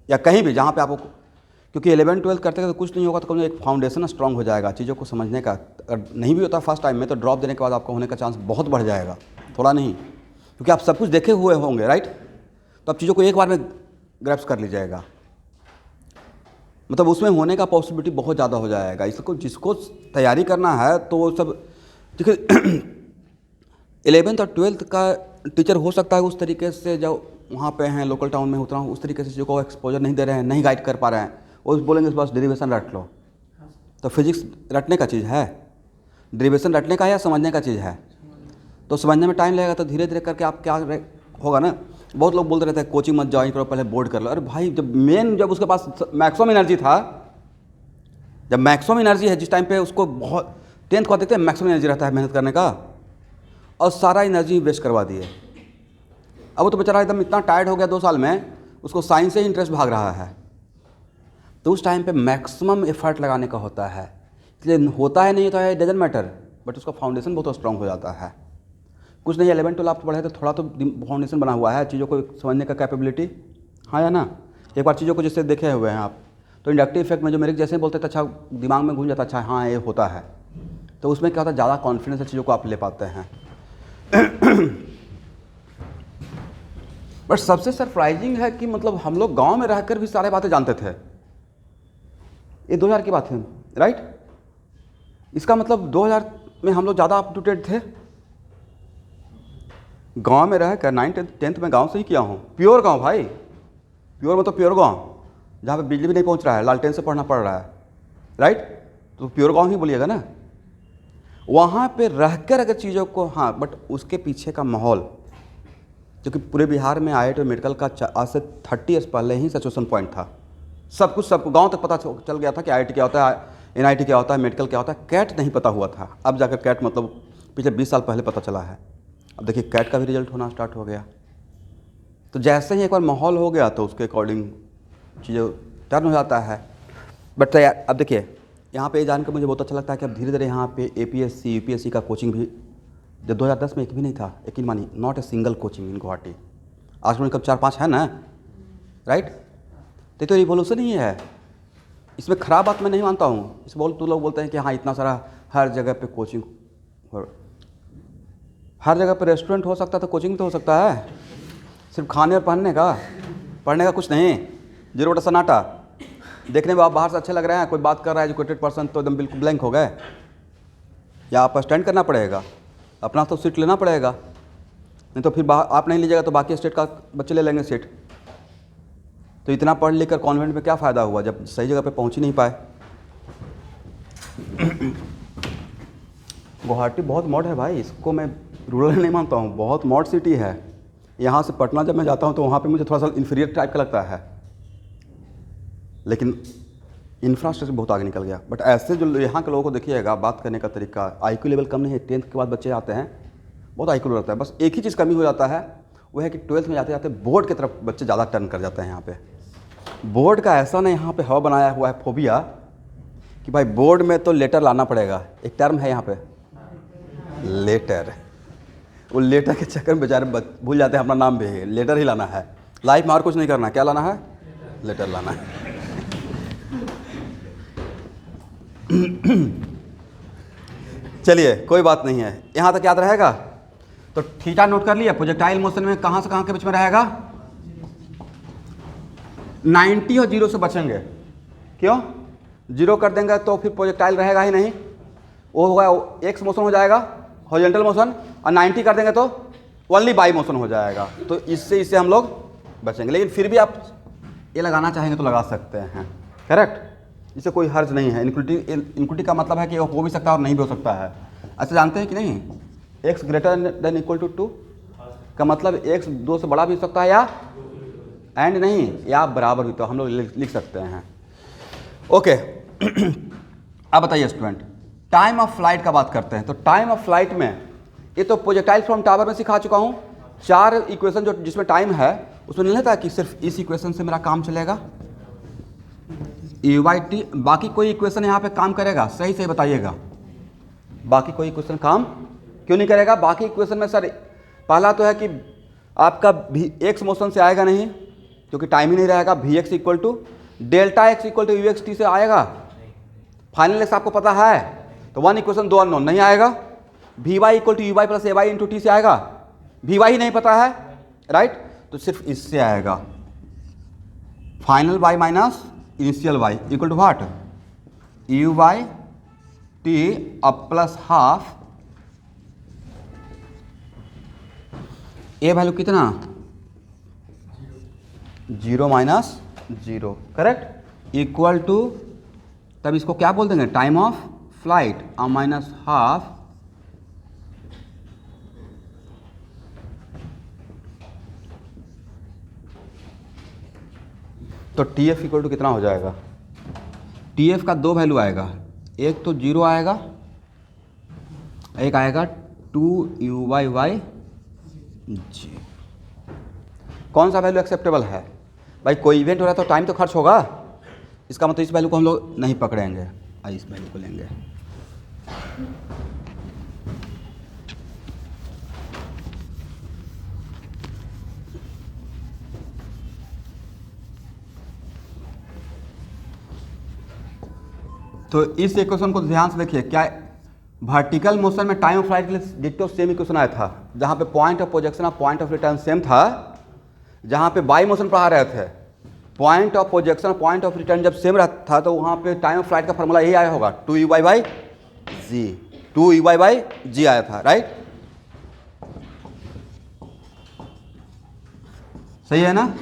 या कहीं भी जहाँ पे आपको, क्योंकि 11th-12th करते तो कुछ नहीं होगा, तो कम एक फाउंडेशन स्ट्रांग हो जाएगा चीज़ों को समझने का। अगर नहीं भी होता फर्स्ट टाइम में तो ड्रॉप देने के बाद आपका होने का चांस बहुत बढ़ जाएगा, थोड़ा नहीं, क्योंकि आप सब कुछ देखे हुए होंगे, राइट। तो आप चीज़ों को एक बार में ग्रैप्स कर लीजिएगा, मतलब उसमें होने का पॉसिबिलिटी बहुत ज़्यादा हो जाएगा। इसको जिसको तैयारी करना है तो वो सब देखिए 11th और 12th का टीचर हो सकता है उस तरीके से, जो वहाँ पे हैं लोकल टाउन में उतना उस तरीके से चीज़ों को एक्सपोजर नहीं दे रहे हैं, नहीं गाइड कर पा रहे हैं, वो बोलेंगे बस डेरिवेशन रट लो। तो फिजिक्स रटने का चीज़ है, डेरिवेशन रटने का या समझने का चीज़ है। तो समझने में टाइम लगेगा, तो धीरे धीरे करके आप क्या होगा ना। बहुत लोग बोलते रहते हैं कोचिंग मत ज्वाइन करो, पहले बोर्ड कर लो। अरे भाई जब उसके पास मैक्सिमम एनर्जी था, जब मैक्सिमम एनर्जी है जिस टाइम पे उसको बहुत 10th को देखते हैं मैक्सिमम एनर्जी रहता है मेहनत करने का, और सारा एनर्जी वेस्ट करवा दिए। अब वो तो बेचारा एकदम इतना टायर्ड हो गया 2 साल में, उसको साइंस से ही इंटरेस्ट भाग रहा है। तो उस टाइम पे मैक्सिमम एफर्ट लगाने का होता है, इसलिए होता है नहीं तो है डजंट मैटर, बट उसका फाउंडेशन बहुत स्ट्रांग हो जाता है। कुछ नहीं, 11th-12th आप पढ़े तो थोड़ा तो फाउंडेशन बना हुआ है, चीज़ों को समझने का कैपेबिलिटी, हाँ या ना। एक बार चीज़ों को जिससे देखे हुए हैं आप, तो इंडक्टिव इफेक्ट में जो मेरे जैसे बोलते थे, अच्छा दिमाग में घूम जाता, अच्छा हाँ ये होता है, तो उसमें क्या होता है, ज़्यादा कॉन्फिडेंस से चीज़ों को आप ले पाते हैं। बट सबसे सरप्राइजिंग है कि मतलब हम लोग गांव में रहकर भी सारे बातें जानते थे। ये 2000 की बात है, राइट। इसका मतलब 2000 में हम लोग ज़्यादा अप टू डेट थे। गांव में रहकर 9th 10th में गांव से ही किया हूँ, प्योर गांव भाई, प्योर मतलब प्योर गांव, जहाँ पे बिजली भी नहीं पहुँच रहा है, लालटेन से पढ़ना पड़ रहा है, राइट। तो प्योर गांव ही बोलिएगा ना। वहाँ पे रहकर अगर चीज़ों को, हाँ, बट उसके पीछे का माहौल, क्योंकि पूरे बिहार में IIT और मेडिकल का आज से 30 ईयर्स पहले ही सैचुरेशन पॉइंट था। सब कुछ सबको गांव तक पता चल गया था कि IIT क्या होता है, NIT क्या होता है, मेडिकल क्या होता है। कैट नहीं पता हुआ था, अब जाकर कैट मतलब पिछले 20 साल पहले पता चला है। अब देखिए कैट का भी रिजल्ट होना स्टार्ट हो गया। तो जैसे ही एक बार माहौल हो गया तो उसके अकॉर्डिंग चीज़ें टर्न हो जाता है। बट यार अब देखिए यहाँ पे जानकर मुझे बहुत अच्छा लगता है कि अब धीरे धीरे यहाँ पे APSC UPSC का कोचिंग भी, जब 2010 में एक भी नहीं था, यकीन मानिए, नॉट ए सिंगल कोचिंग इन गुवाहाटी। आज में कब 4-5 है ना, राइट। तो रिवोल्यूशन ही है, इसमें ख़राब बात मैं नहीं मानता हूँ। इस तो लोग बोलते हैं कि हाँ इतना सारा हर जगह पे कोचिंग, हर जगह पे रेस्टोरेंट हो सकता है तो कोचिंग तो हो सकता है। सिर्फ खाने और पढ़ने का कुछ नहीं, 0 सन्नाटा। देखने में आप बाहर से अच्छे लग रहे हैं, कोई बात कर रहा है एजुकेटेड पर्सन तो एकदम बिल्कुल ब्लैंक हो गए, या आप स्टैंड करना पड़ेगा, अपना तो सीट लेना पड़ेगा, नहीं तो फिर आप नहीं लीजिएगा तो बाकी स्टेट का बच्चे ले लेंगे सीट। तो इतना पढ़ लिख कर कॉन्वेंट में क्या फ़ायदा हुआ जब सही जगह पे पहुंच ही नहीं पाए। गुवाहाटी बहुत मॉड है भाई, इसको मैं रूरल नहीं मानता हूँ, बहुत मॉड सिटी है। यहाँ से पटना जब मैं जाता हूँ तो वहाँ पे मुझे थोड़ा सा इन्फीरियर टाइप का लगता है, लेकिन इंफ्रास्ट्रक्चर बहुत आगे निकल गया। बट ऐसे जो यहाँ के लोगों को देखिएगा, बात करने का तरीका, IQ लेवल कम नहीं है। 10th के बाद बच्चे आते हैं बहुत IQ रहता है, बस एक ही चीज़ कमी हो जाता है, वो है कि 12th में जाते जाते बोर्ड की तरफ बच्चे ज़्यादा टर्न कर जाते हैं। यहाँ पे बोर्ड का ऐसा नहीं, यहाँ पे हवा बनाया हुआ है फोबिया कि भाई बोर्ड में तो लेटर लाना पड़ेगा। एक टर्म है यहाँ पे लेटर, वो लेटर के चक्कर में बेचारे भूल जाते हैं अपना नाम भी, लेटर ही लाना है। लाइफ में और कुछ नहीं करना, क्या लाना है, लेटर लाना है। चलिए कोई बात नहीं है, यहाँ तक याद रहेगा। तो थीटा नोट कर लिया, प्रोजेक्टाइल मोशन में कहाँ से कहाँ के बीच में रहेगा, 90 और 0 से बचेंगे। क्यों, 0 कर देंगे तो फिर प्रोजेक्टाइल रहेगा ही नहीं, वो होगा एक्स मोशन हो जाएगा, हॉरिजॉन्टल मोशन, और 90 कर देंगे तो ओनली बाई मोशन हो जाएगा। तो इससे हम लोग बचेंगे। लेकिन फिर भी आप ये लगाना चाहेंगे तो लगा सकते हैं, करेक्ट, इससे कोई हर्ज नहीं है। इनक्विटी का मतलब है कि वो हो भी सकता है और नहीं भी हो सकता है। अच्छा जानते हैं कि नहीं, x greater than equal to 2 का मतलब x 2 से बड़ा भी हो सकता है, या एंड नहीं, या बराबर भी, तो हम लोग लिख सकते हैं। ओके अब बताइए स्टूडेंट, टाइम ऑफ फ्लाइट का बात करते हैं। तो टाइम ऑफ फ्लाइट में ये तो प्रोजेक्टाइल फ्रॉम टावर में सिखा चुका हूँ। 4 इक्वेशन जो जिसमें टाइम है उसमें नहीं था कि सिर्फ इस इक्वेशन से मेरा काम चलेगा u/t, बाकी कोई इक्वेशन यहाँ पे काम करेगा? सही सही बताइएगा, बाकी कोई इक्वेशन काम क्यों नहीं करेगा? बाकी इक्वेशन में सर पहला तो है कि आपका भी एक्स मोशन से आएगा नहीं क्योंकि टाइम ही नहीं रहेगा। Vx equal to delta X equal to uxt से आएगा। फाइनल एक्स आपको पता है तो 1 इक्वेशन 2 अननोन नहीं आएगा। Vy equal to uy plus ay into T से आएगा। Vy ही नहीं पता है, राइट, तो सिर्फ इससे आएगा। Final y minus initial y equal to what? u/t अब प्लस हाफ ए वैल्यू कितना? 0 माइनस 0, करेक्ट, इक्वल टू, तब इसको क्या बोल देंगे? Time of flight minus half तो टी एफ इक्वल टू कितना हो जाएगा? टी एफ का 2 वैल्यू आएगा, एक तो 0 आएगा, एक आएगा 2u/y जी। कौन सा वैल्यू एक्सेप्टेबल है भाई? कोई इवेंट हो रहा है तो टाइम तो खर्च होगा, इसका मतलब इस वैल्यू को हम लोग नहीं पकड़ेंगे, इस वैल्यू को लेंगे। तो इस इक्वेशन को ध्यान से देखिए, क्या वर्टिकल मोशन में टाइम ऑफ फ्लाइट के लिए डिट्टो सेम इक्वेशन आया था, जहाँ पे पॉइंट ऑफ प्रोजेक्शन और पॉइंट ऑफ रिटर्न सेम था। जहाँ पे बाई मोशन पढ़ा रहे थे, पॉइंट ऑफ प्रोजेक्शन और पॉइंट ऑफ रिटर्न जब सेम रहता था तो वहाँ पे टाइम ऑफ फ्लाइट का फॉर्मूला यही आया होगा, 2u/g, 2u/g आया था, राइट, सही है ना?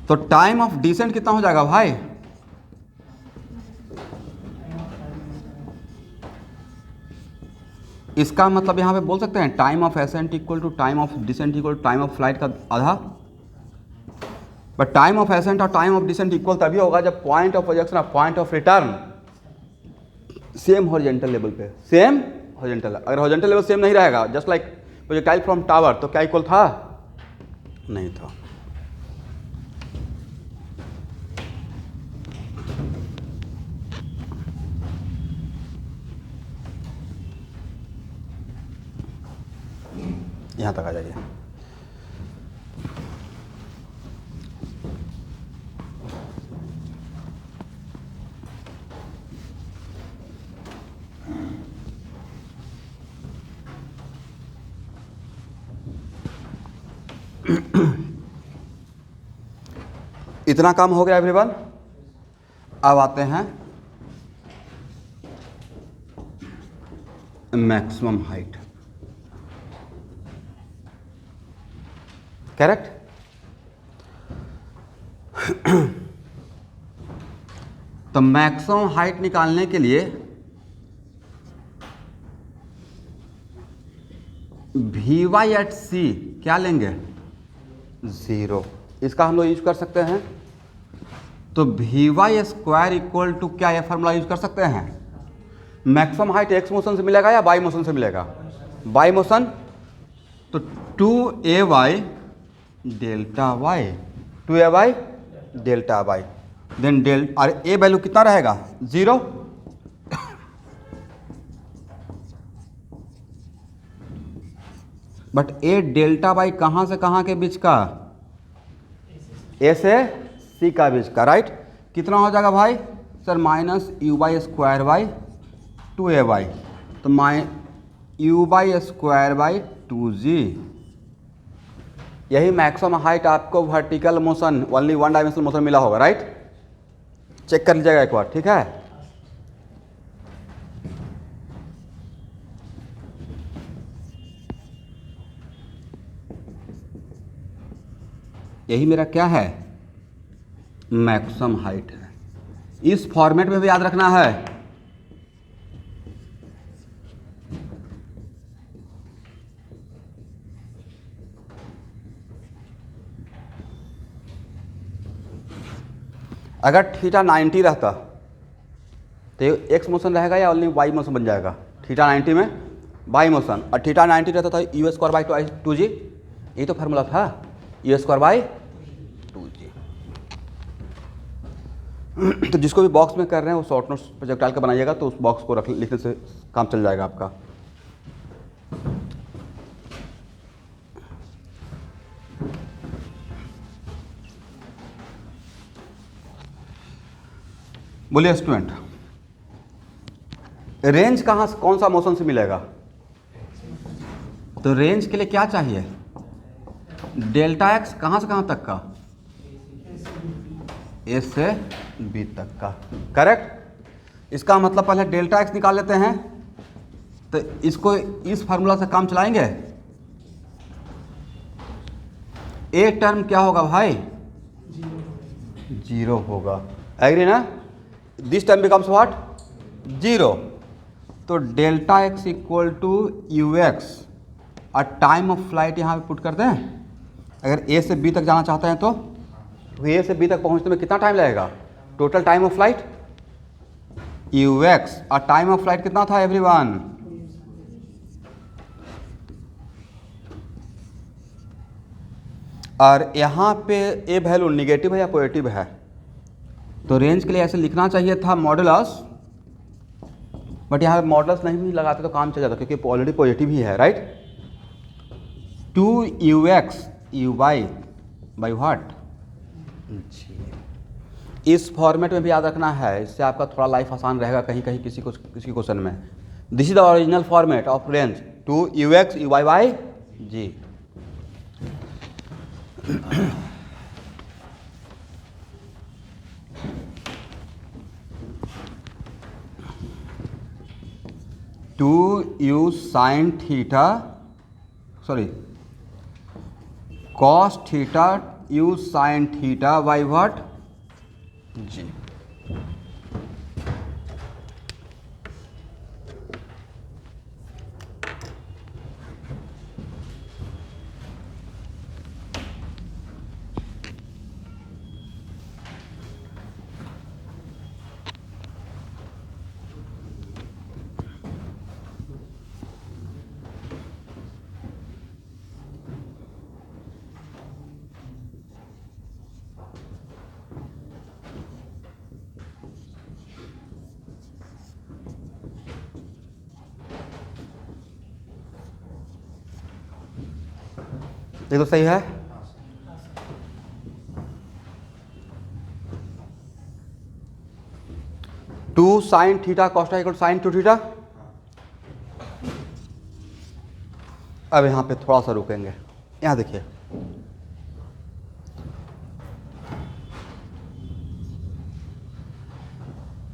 तो टाइम ऑफ डिसेंट कितना हो जाएगा भाई? इसका मतलब यहाँ पे बोल सकते हैं time of ascent equal to time of descent equal to time of flight का आधा। बट टाइम ऑफ एसेंट और टाइम ऑफ डिसेंट इक्वल तभी होगा जब पॉइंट ऑफ प्रोजेक्शन और point of return same horizontal level पे, सेम हॉरिजॉन्टल। अगर horizontal level same नहीं रहेगा, just like projectile from tower, तो क्या इक्वल था? नहीं था। यहाँ तक आ जाइए। इतना काम हो गया एवरीवन। अब आते हैं मैक्सिमम हाइट, करेक्ट। तो मैक्सिमम हाइट निकालने के लिए Vy एट सी क्या लेंगे? 0। इसका हम लोग यूज कर सकते हैं। तो Vy स्क्वायर इक्वल टू क्या, ये फार्मूला यूज कर सकते हैं? मैक्सिमम हाइट एक्स मोशन से मिलेगा या बाई मोशन से मिलेगा? बाई मोशन, तो 2ay delta y, 2ay delta y, then और ए वैल्यू कितना रहेगा? 0। बट ए डेल्टा y कहाँ से कहाँ के बीच का? ए से सी का बीच का, राइट। कितना हो जाएगा भाई? Sir minus u/y square by 2ay, तो u/y स्क्वायर बाई 2g। यही मैक्सिमम हाइट आपको vertical motion, only 1 dimensional motion मिला होगा, राइट। चेक कर लीजिएगा एक बार, ठीक है। यही मेरा क्या है? मैक्सिमम हाइट है। इस फॉर्मेट में भी याद रखना है। अगर थीटा 90 रहता तो ये एक्स मोशन रहेगा या ओनली वाई मोशन बन जाएगा? थीटा 90 में वाई मोशन, और थीटा 90 रहता था यू स्क्वायर बाई 2g, यही तो फार्मूला था, यू स्क्वायर बाई 2g। तो जिसको भी बॉक्स में कर रहे हैं वो शॉर्ट नोट्स प्रोजेक्टाइल का बनाइएगा, तो उस बॉक्स को लिखने से काम चल जाएगा आपका। बोलिए स्टूडेंट, रेंज कहाँ से, कौन सा मोशन से मिलेगा? तो रेंज के लिए क्या चाहिए? डेल्टा एक्स कहाँ से कहाँ तक का? ए से बी तक का, करेक्ट। इसका मतलब पहले डेल्टा एक्स निकाल लेते हैं, तो इसको इस फार्मूला से काम चलाएंगे। ए टर्म क्या होगा भाई? 0 होगा, एग्री ना? This term becomes what? 0। तो delta X equal to U X और टाइम ऑफ फ्लाइट यहाँ पे पुट कर दें। अगर ए से बी तक जाना चाहते हैं तो ए से बी तक पहुँचने में कितना टाइम लगेगा? Total time of flight you X, और टाइम ऑफ फ्लाइट कितना था एवरीवन? और यहाँ पे ए वैल्यू निगेटिव है या पॉजिटिव है? तो रेंज के लिए ऐसे लिखना चाहिए था मॉडुलस, बट यहाँ मॉडुलस नहीं भी लगाते तो काम चल जाता, क्योंकि ऑलरेडी पॉजिटिव ही है, right. 2ux u by what g. इस फॉर्मेट में भी याद रखना है, इससे आपका थोड़ा लाइफ आसान रहेगा कहीं कहीं किसी क्वेश्चन में। This is the original format of range, 2ux u by g. Two u sine theta, sorry cos theta u sine theta by what g. ये तो सही है। Two sine theta cos theta equal sine 2 theta. अब यहाँ पे थोड़ा सा रुकेंगे, यहाँ देखिए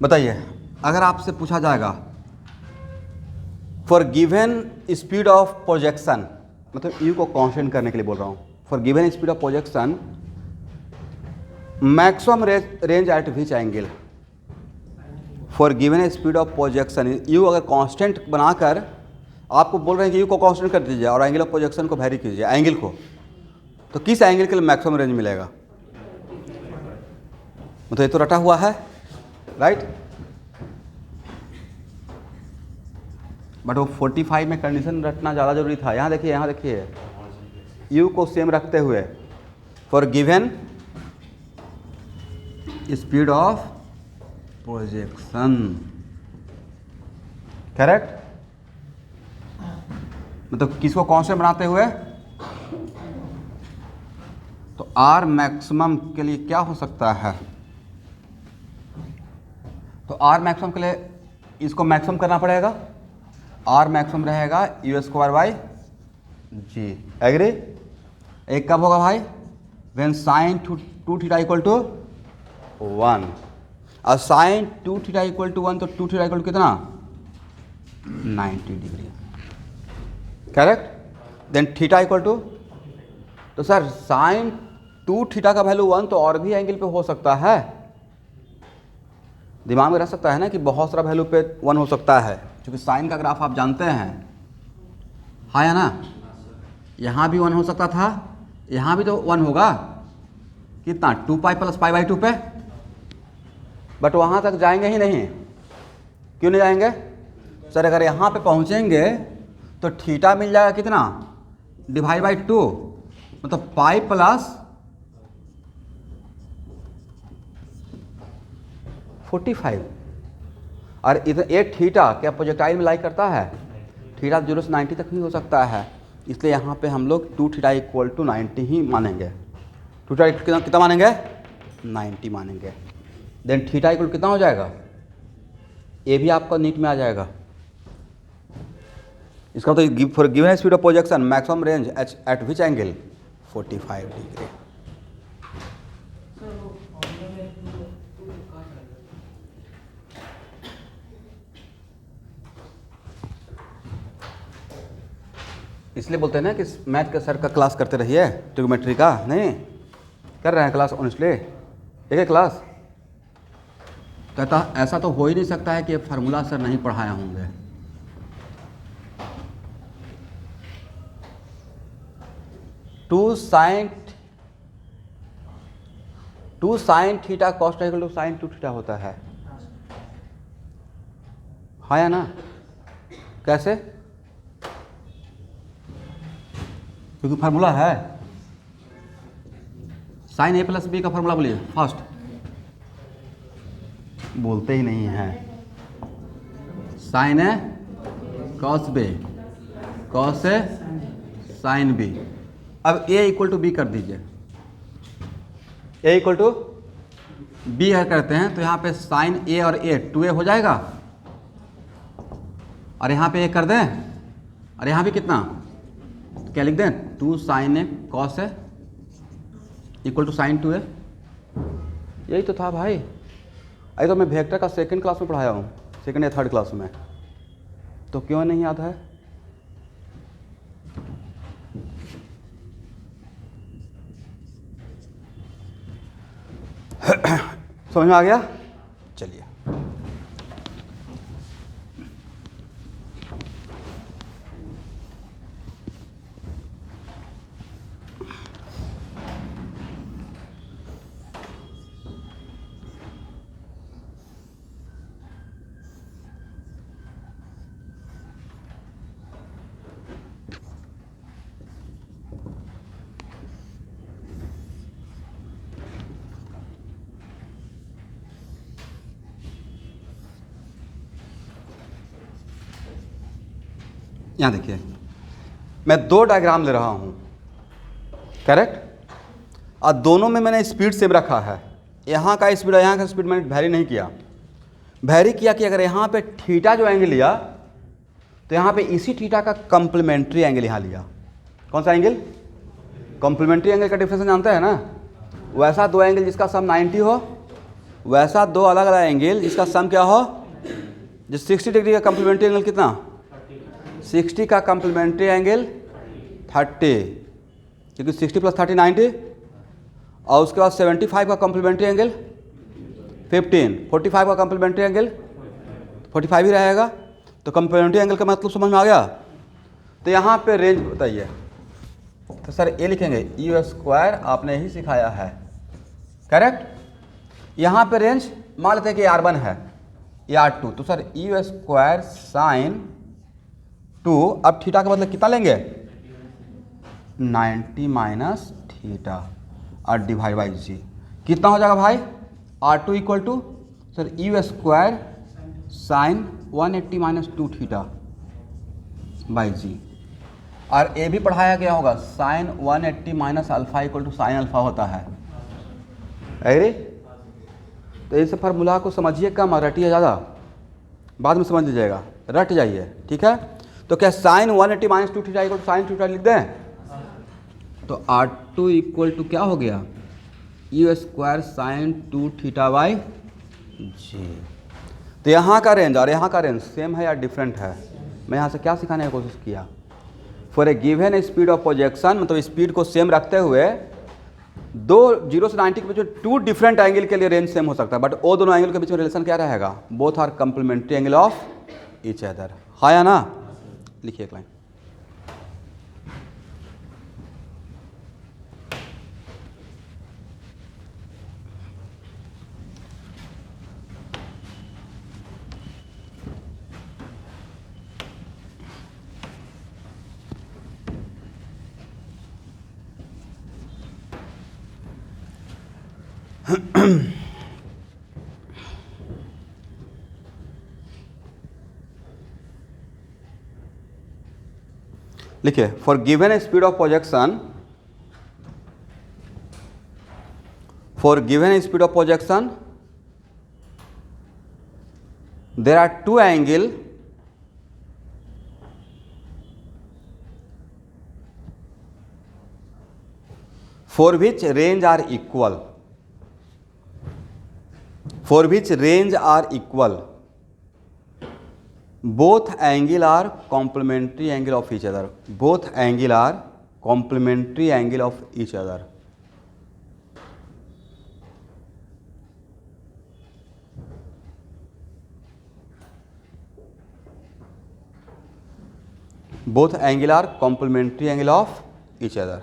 बताइए, अगर आपसे पूछा जाएगा for given speed of projection, मतलब यू को कांस्टेंट करने के लिए बोल रहा हूँ, for given speed of projection maximum range at which angle, for given speed of projection you अगर कांस्टेंट बनाकर आपको बोल रहे हैं कि यू को कांस्टेंट कर दीजिए और एंगल ऑफ प्रोजेक्शन को वेरी कीजिए एंगल को, तो किस एंगल के लिए मैक्सिमम रेंज मिलेगा? मतलब ये तो रटा हुआ है, राइट। बट वो 45 में कंडीशन रखना ज़्यादा जरूरी था। यहाँ देखिए यू को सेम रखते हुए for given speed of projection, correct. मतलब किसको कांस्टेंट बनाते हुए, तो आर मैक्सिमम के लिए क्या हो सकता है? तो आर मैक्सिमम के लिए इसको मैक्सिमम करना पड़ेगा, आर मैक्सिमम रहेगा U square by G, agree. एक कब होगा भाई? When sine 2 theta equal to 1, और साइन 2 थीटा इक्वल टू 1, तो 2 थीटा इक्वल टू कितना? 90 degree, correct. Then theta equal to, तो सर साइन 2 थीटा का वैल्यू 1 तो और भी एंगल पे हो सकता है, दिमाग में रह सकता है ना कि बहुत सारा वैल्यू पे 1 हो सकता है, क्योंकि साइन का ग्राफ आप जानते हैं, हाँ या ना। यहाँ भी 1 हो सकता था, यहाँ भी तो 1 होगा, कितना? 2 पाई प्लस पाई बाई 2 पे, बट वहाँ तक जाएंगे ही नहीं, क्यों नहीं जाएंगे सर? अगर यहाँ पे पहुँचेंगे तो थीटा मिल जाएगा कितना, डिवाइड बाई 2, मतलब पाई प्लस 45। और इधर ये थीटा क्या प्रोजेक्टाइल में लाई करता है? थीटा 0 से 90 तक भी हो सकता है, इसलिए यहाँ पे हम लोग 2 थीटा इक्वल टू 90 ही मानेंगे। 2 थीटा कितना मानेंगे? 90 मानेंगे। देन थीटा इक्वल कितना हो जाएगा? ये भी आपका नीट में आ जाएगा। इसका मतलब for given speed of projection maximum range at which angle 45 degree. इसलिए बोलते हैं ना कि मैथ के सर का क्लास करते रहिए, ट्रिग्नोमेट्री का नहीं कर रहे हैं क्लास ऑनेस्टली, ठीक है क्लास। कहता ऐसा तो हो ही नहीं सकता है कि फार्मूला सर नहीं पढ़ाए होंगे। Two sine theta cos equal to sine 2 theta होता है, हाँ या ना? कैसे? क्योंकि फार्मूला है साइन ए प्लस बी का फार्मूला बोलिए फर्स्ट। बोलते ही नहीं है। Sine A cos B, cos A sine B. अब ए इक्वल टू बी कर दीजिए, ए इक्वल टू बी अगर करते हैं तो यहाँ पे साइन ए और ए 2a हो जाएगा, और यहाँ पे ए कर दें, और यहाँ भी कितना क्या लिख दें? 2 sine A cos A equal to sine 2a। यही तो था भाई। अरे तो मैं वेक्टर का सेकंड क्लास में पढ़ाया हूँ, सेकंड या थर्ड क्लास में, तो क्यों नहीं याद है? समझ में आ गया? चलिए यहाँ देखिए, मैं 2 डायग्राम ले रहा हूँ, करेक्ट, और दोनों में मैंने स्पीड सेम रखा है। यहाँ का स्पीड और यहाँ का स्पीड मैंने वेरी नहीं किया। वेरी किया कि अगर यहाँ पे थीटा जो एंगल लिया तो यहाँ पे इसी थीटा का कम्प्लीमेंट्री एंगल यहाँ लिया। कौन सा एंगल? कम्प्लीमेंट्री एंगल का डिफरेंस जानते हैं ना? वैसा 2 एंगल जिसका सम 90 हो, वैसा 2 अलग अलग एंगल जिसका सम क्या हो? जिस 60 डिग्री का कम्प्लीमेंट्री एंगल कितना? 60 का कम्प्लीमेंट्री एंगल 30, क्योंकि 60 + 30 90, और उसके बाद 75 का कम्प्लीमेंट्री एंगल 15, 45 का कम्प्लीमेंट्री एंगल 45 ही रहेगा। तो कम्प्लीमेंट्री एंगल का मतलब समझ में आ गया? तो यहाँ पे रेंज बताइए, तो सर ये लिखेंगे u², आपने ही सिखाया है, करेक्ट। यहाँ पे रेंज मान लेते हैं कि R1 है, ये R2, तो सर u² साइन 2, अब थीटा का मतलब कितना लेंगे? 90 माइनस थीटा और डिवाइड बाई जी। कितना हो जाएगा भाई? R2 equal to sir u² sine 180 minus 2 theta by g. और ये भी पढ़ाया गया होगा, sine 180 minus alpha equal to sine alpha होता है। अरे तो इस फार्मूला को समझिए कम और रटिए ज़्यादा, बाद में समझ लीजिएगा, रट जाइए, ठीक है। तो क्या sine 180 minus 2 theta equal to sine 2 theta लिख दें? तो R2 इक्वल टू क्या हो गया? u² साइन 2 थीटा बाई जी। तो यहाँ का रेंज और यहाँ का रेंज सेम है या डिफरेंट है? मैं यहाँ से क्या सिखाने की कोशिश किया? For a given speed of projection, मतलब स्पीड को सेम रखते हुए 0 से 90 के बीच में 2 डिफरेंट एंगल के लिए रेंज सेम हो सकता है, बट वो दोनों एंगल के बीच में रिलेशन क्या रहेगा? Both are complementary angle of each other, हाँ या ना? लिखिए एक लाइन। लिखिए, for given speed of projection, for given speed of projection there are two angles for which range are equal, for which range are equal, both angle are complementary angle of each other, both angle are complementary angle of each other. Both angle are complementary angle of each other.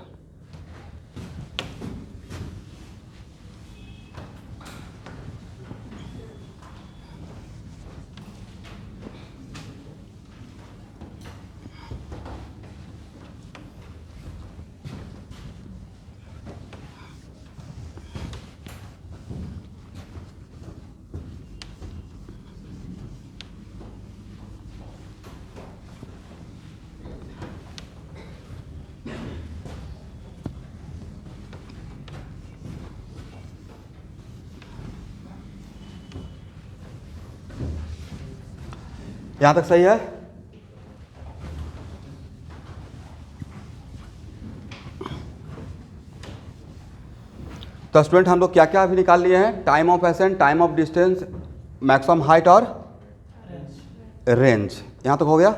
यहां तक सही है? तो student हम लोग क्या क्या अभी निकाल लिए हैं? Time of accent, time of distance, maximum height और रेंज। यहां तक हो गया?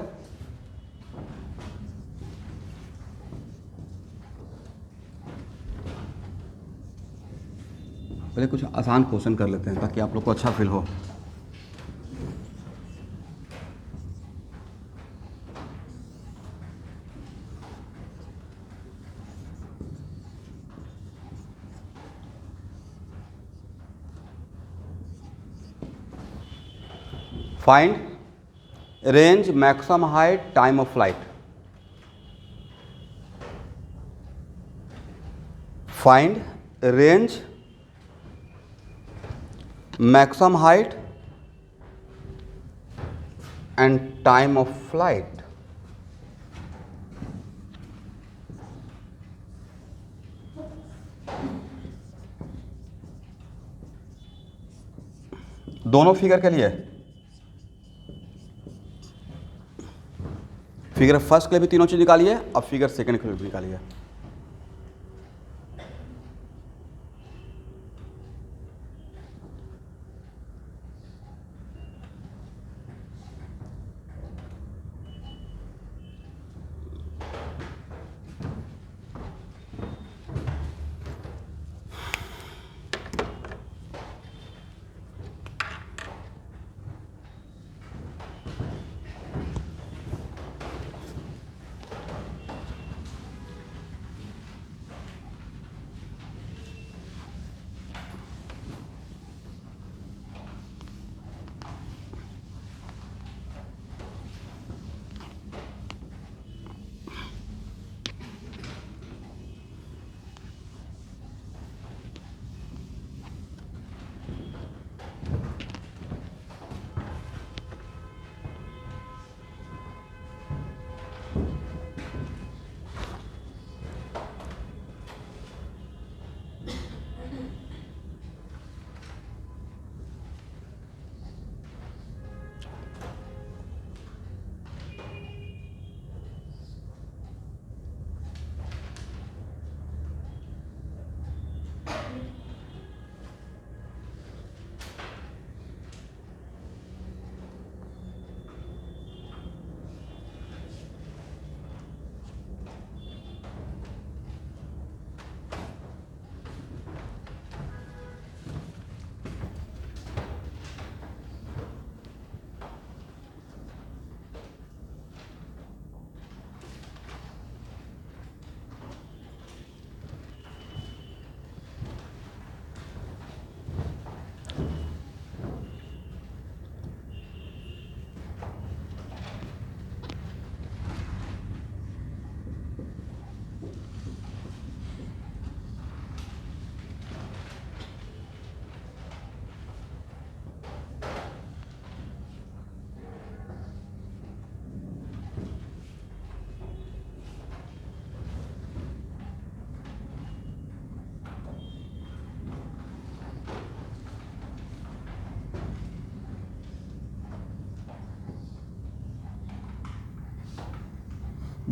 पहले कुछ आसान क्वेश्चन कर लेते हैं ताकि आप लोग को अच्छा फील हो। Find range, maximum height, time of flight. Find range, maximum height and time of flight. दोनों फिगर के लिए, फिगर फर्स्ट के लिए भी तीनों चीज निकालिए, अब फिगर सेकंड के लिए भी निकालिए।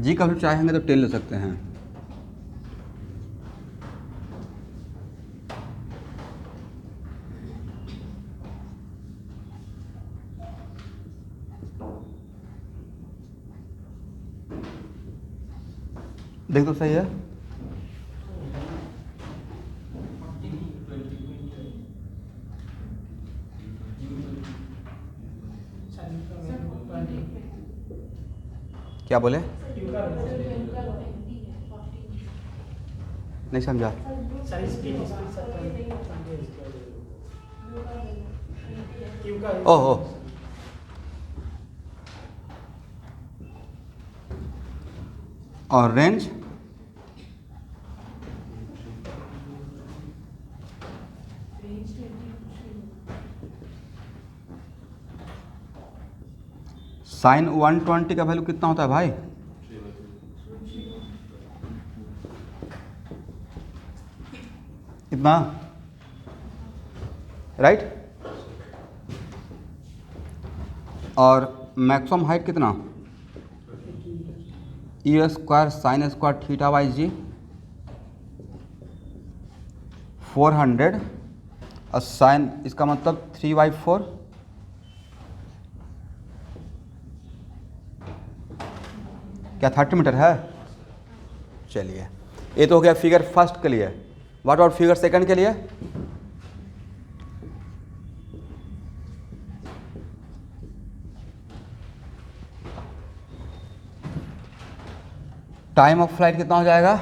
जी का भी चाहेंगे तो 10 ले सकते हैं। देख तो सही है। क्या बोले? नहीं समझा। ओहो, और रेंज साइन 120 का वैल्यू कितना होता है भाई? इतना, राइट? और मैक्सिमम हाइट कितना? E square sine square theta by g 400 और साइन इसका मतलब 3/4 क्या 30 मीटर है? चलिए, ये तो हो गया फिगर फर्स्ट के लिए। व्हाट अबाउट फिगर सेकंड के लिए? टाइम ऑफ फ्लाइट कितना हो जाएगा?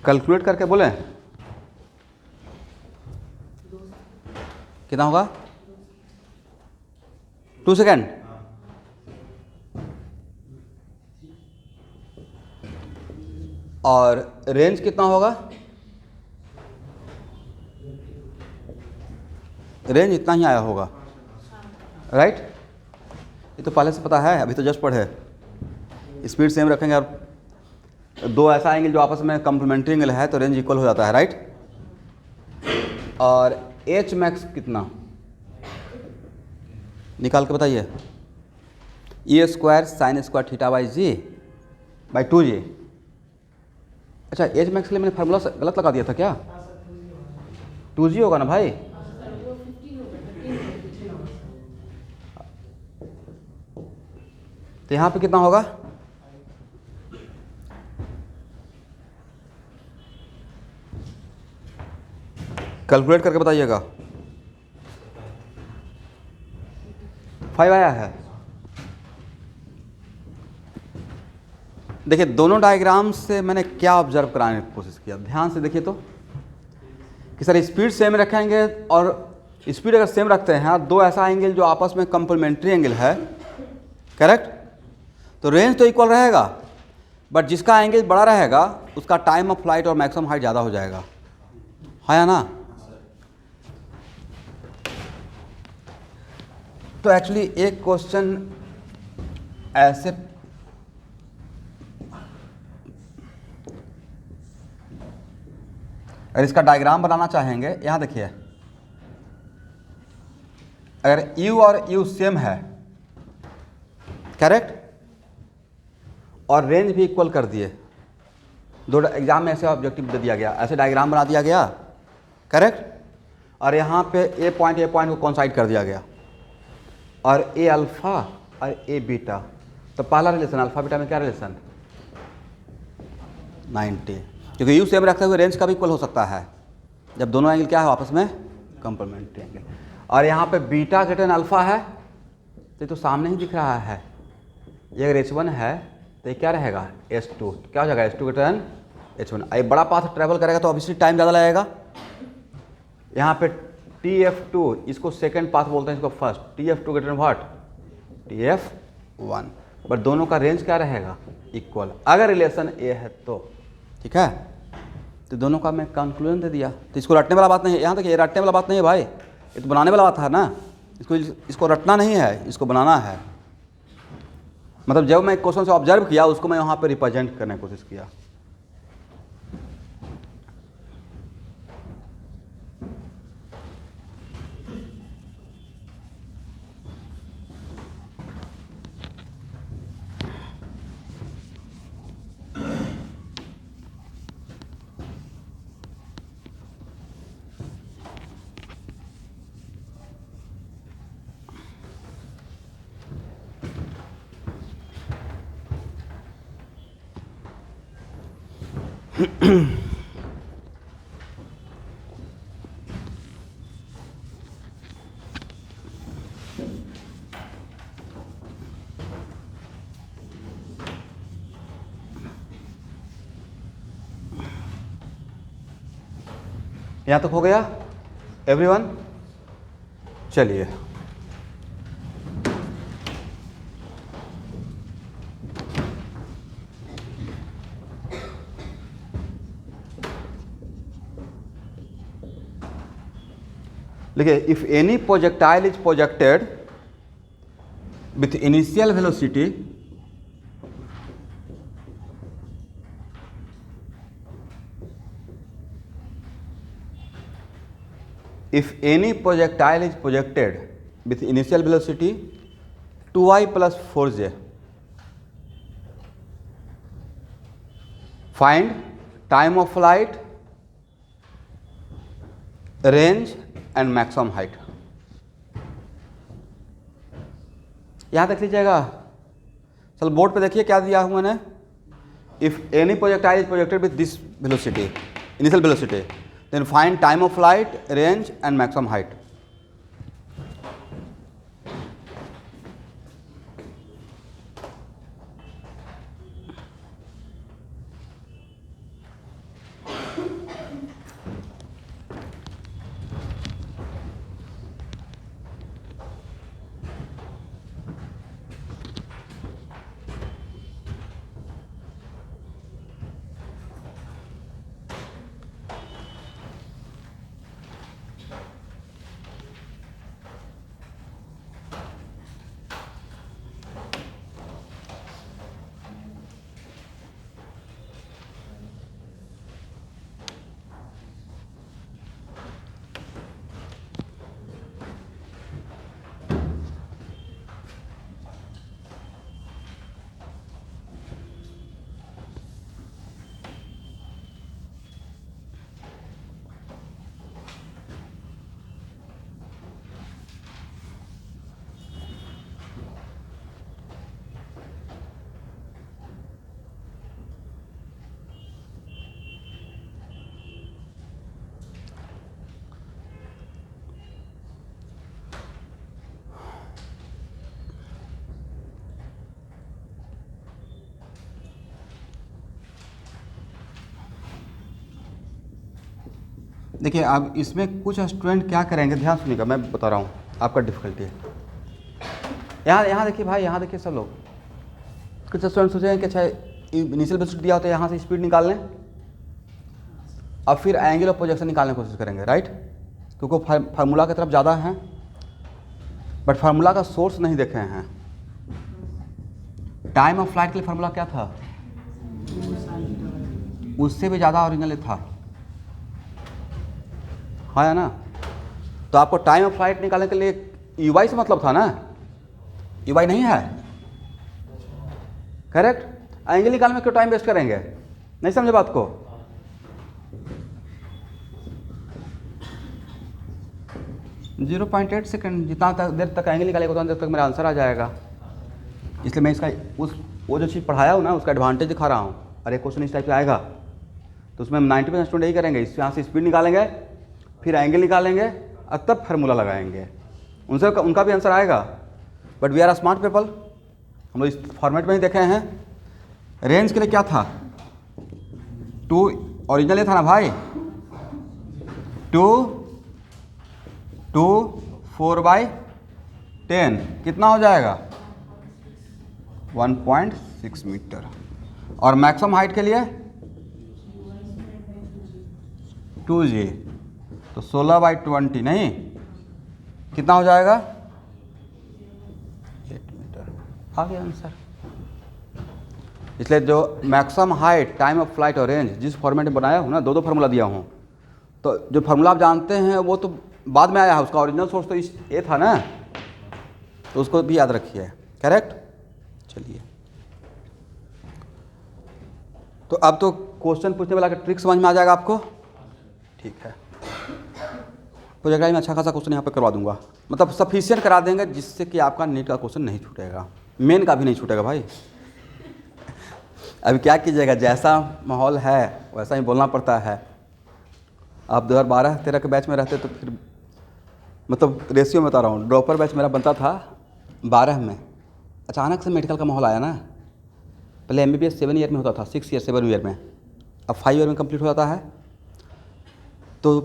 कैलकुलेट करके बोले कितना होगा? 2 सेकेंड। और रेंज कितना होगा? रेंज इतना ही आया होगा, राइट? ये तो पहले से पता है, अभी तो जस्ट पढ़े। स्पीड सेम रखेंगे और दो ऐसा एंगल जो आपस में कंप्लीमेंट्री एंगल है तो रेंज इक्वल हो जाता है, राइट? और एच मैक्स कितना निकाल के बताइए? E square sine square theta by g by 2 g. अच्छा, एच मैक्स के लिए मैंने फार्मूला गलत लगा दिया था क्या? 2 जी होगा ना भाई? तो यहाँ पे कितना होगा? कैलकुलेट करके बताइएगा। 5 आया है। देखिए, दोनों डायग्राम से मैंने क्या ऑब्जर्व कराने की कोशिश किया, ध्यान से देखिए तो, कि सर स्पीड सेम रखेंगे और स्पीड अगर सेम रखते हैं, दो ऐसा एंगल जो आपस में कंप्लीमेंट्री एंगल है, करेक्ट? तो रेंज तो इक्वल रहेगा, बट जिसका एंगल बड़ा रहेगा उसका टाइम ऑफ फ्लाइट और मैक्सिमम हाइट ज़्यादा हो जाएगा, है या ना? तो एक्चुअली एक क्वेश्चन ऐसे अगर इसका डायग्राम बनाना चाहेंगे, यहाँ देखिए, अगर u और u सेम है, करेक्ट, और रेंज भी इक्वल कर दिए, दो एग्जाम में ऐसे ऑब्जेक्टिव दे दिया गया, ऐसे डायग्राम बना दिया गया, करेक्ट, और यहाँ पे ए पॉइंट को कॉन्साइड कर दिया गया, और ए अल्फा और ए बीटा, तो पहला रिलेशन अल्फा बीटा में क्या रिलेशन? 90, क्योंकि यू सेम रखते हुए रेंज का भी इक्वल हो सकता है जब दोनों एंगल क्या है आपस में कंप्लीमेंट्री एंगल। और यहाँ पे बीटा ग्रेटर देन अल्फा है, तो ये तो सामने ही दिख रहा है, ये अगर H1 है तो ये क्या रहेगा? H2, क्या हो जाएगा? H2 greater than H1। ये बड़ा पाथ ट्रेवल करेगा तो ऑब्वियसली टाइम ज़्यादा लगेगा। यहाँ पे TF2, इसको सेकेंड पाथ बोलते हैं, इसको first. TF2 greater than what? TF1, but दोनों का रेंज क्या रहेगा? इक्वल, अगर रिलेशन ए है तो, ठीक है? तो दोनों का मैं कंक्लूजन दे दिया, तो इसको रटने वाला बात नहीं है। यहाँ देखिए, ये रटने वाला बात नहीं है भाई, ये तो बनाने वाला बात है ना। इसको रटना नहीं है, इसको बनाना है। मतलब जब मैं क्वेश्चन से ऑब्जर्व किया, उसको मैं वहाँ पे रिप्रेजेंट करने की कोशिश किया। यहाँ तक हो गया एवरीवन? चलिए देखिए, if any projectile is projected with initial velocity if any projectile is projected with initial velocity 2y plus 4j, find time of flight, range and maximum height. यहाँ देख लीजिएगा, चल बोर्ड पे देखिए क्या दिया हूँ मैंने. If any projectile is projected with this velocity, initial velocity, then find time of flight, range and maximum height. देखिए, अब इसमें कुछ स्टूडेंट क्या करेंगे, ध्यान सुनिएगा, मैं बता रहा हूँ आपका डिफ़िकल्टी है. यहाँ देखिए भाई, यहाँ देखिए सब लोग. कुछ स्टूडेंट सोचेंगे कि अच्छा इनिशियल वेलोसिटी दिया होता है, यहाँ से स्पीड निकाल लें, अब फिर एंगल ऑफ प्रोजेक्शन निकालने की कोशिश करेंगे, राइट? क्योंकि फार्मूला की तरफ ज़्यादा हैं, बट फार्मूला का सोर्स नहीं देखे हैं. टाइम ऑफ फ्लाइट के लिए फार्मूला क्या था? उससे भी ज़्यादा ओरिजिनल था, हाँ ना? तो आपको टाइम ऑफ फ्लाइट निकालने के लिए यूवाई से मतलब था ना? यूवाई नहीं है, करेक्ट? एंगल निकालने में क्यों टाइम वेस्ट करेंगे? नहीं समझे बात को? जीरो 0.8 सेकेंड, जितना देर तक एंगल निकालेगा उतना देर तक मेरा आंसर आ जाएगा. इसलिए मैं इसका वो जो चीज़ पढ़ाया हूँ ना, उसका एडवांटेज दिखा रहा हूँ. अरे क्वेश्चन इस टाइप से आएगा तो उसमें 90% स्टूडेंट यही करेंगे, यहाँ से स्पीड निकालेंगे, फिर एंगल निकालेंगे और तब फार्मूला लगाएंगे. उनका भी आंसर आएगा. But we are smart people, हम लोग इस फॉर्मेट में ही देखे हैं. रेंज के लिए क्या था? 2 ओरिजिनल था ना भाई, 2 4/10 कितना हो जाएगा? 1.6 मीटर. और मैक्सिमम हाइट के लिए 2g, तो 16/20 नहीं, कितना हो जाएगा? 8 मीटर. आ गया आंसर. इसलिए जो maximum height, time of flight और रेंज जिस फॉर्मेट में बनाया हूँ ना, दो फार्मूला दिया हूँ, तो जो फार्मूला आप जानते हैं वो तो बाद में आया है, उसका ओरिजिनल सोर्स तो ये था ना, तो उसको भी याद रखिए, करेक्ट? चलिए, तो अब तो क्वेश्चन पूछने वाला का ट्रिक समझ में आ जाएगा आपको, ठीक है? प्रोजेक्टाइल में अच्छा खासा क्वेश्चन यहाँ पे करवा दूंगा, मतलब सफिशिएंट करा देंगे जिससे कि आपका नीट का क्वेश्चन नहीं छूटेगा, मेन का भी नहीं छूटेगा भाई. अभी क्या कीजिएगा, जैसा माहौल है वैसा ही बोलना पड़ता है। आप 2012-13 के बैच में रहते तो फिर मतलब रेशियो में बता रहा हूँ, ड्रॉपर बैच मेरा बनता था 12 में, अचानक से मेडिकल का माहौल आया ना। पहले MBBS 7 ईयर में होता था, 6 ईयर 7 ईयर में, अब 5 ईयर में कंप्लीट हो जाता है। तो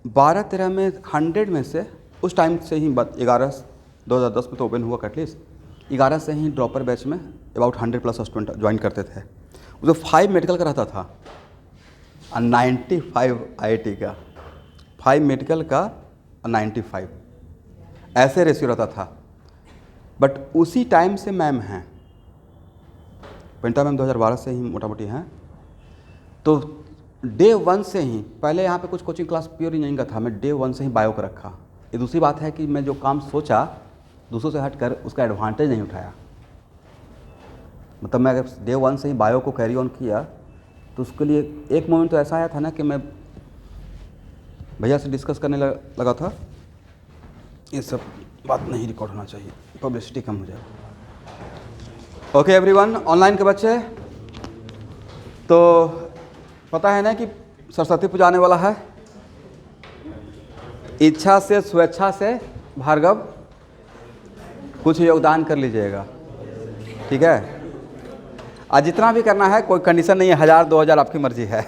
12-13 में 100 में से उस टाइम से ही 2010 में तो ओपन हुआ एटलीस्ट, 11 से ही ड्रॉपर बैच में अबाउट 100+ स्टूडेंट ज्वाइन करते थे। उसमें 5 मेडिकल का रहता था और 95 IIT का, 5 मेडिकल का और 95, ऐसे रेशियो रहता था। बट उसी टाइम से मैम हैं, पेंटा मैम 2012 से ही मोटा मोटी हैं। तो डे 1 से ही, पहले यहाँ पे कुछ कोचिंग क्लास प्योर इंजीनियरिंग का था, मैं डे 1 से ही बायो को रखा। ये दूसरी बात है कि मैं जो काम सोचा दूसरों से हटकर उसका एडवांटेज नहीं उठाया। मतलब मैं अगर डे 1 से ही बायो को कैरी ऑन किया तो उसके लिए एक मोमेंट तो ऐसा आया था ना कि मैं भैया से डिस्कस करने लगा था, ये सब बात नहीं रिकॉर्ड होना चाहिए, पब्लिसिटी कम हो जाए। ओके एवरीवन, ऑनलाइन के बच्चे, तो पता है ना कि सरस्वती पूजा आने वाला है। इच्छा से स्वेच्छा से भार्गव कुछ योगदान कर लीजिएगा, ठीक है। आज जितना भी करना है, कोई कंडीशन नहीं है, 1000-2000 आपकी मर्जी है।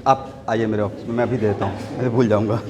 आप आइए मेरे ऑफिस में, मैं अभी दे देता हूँ, मैं भूल जाऊँगा।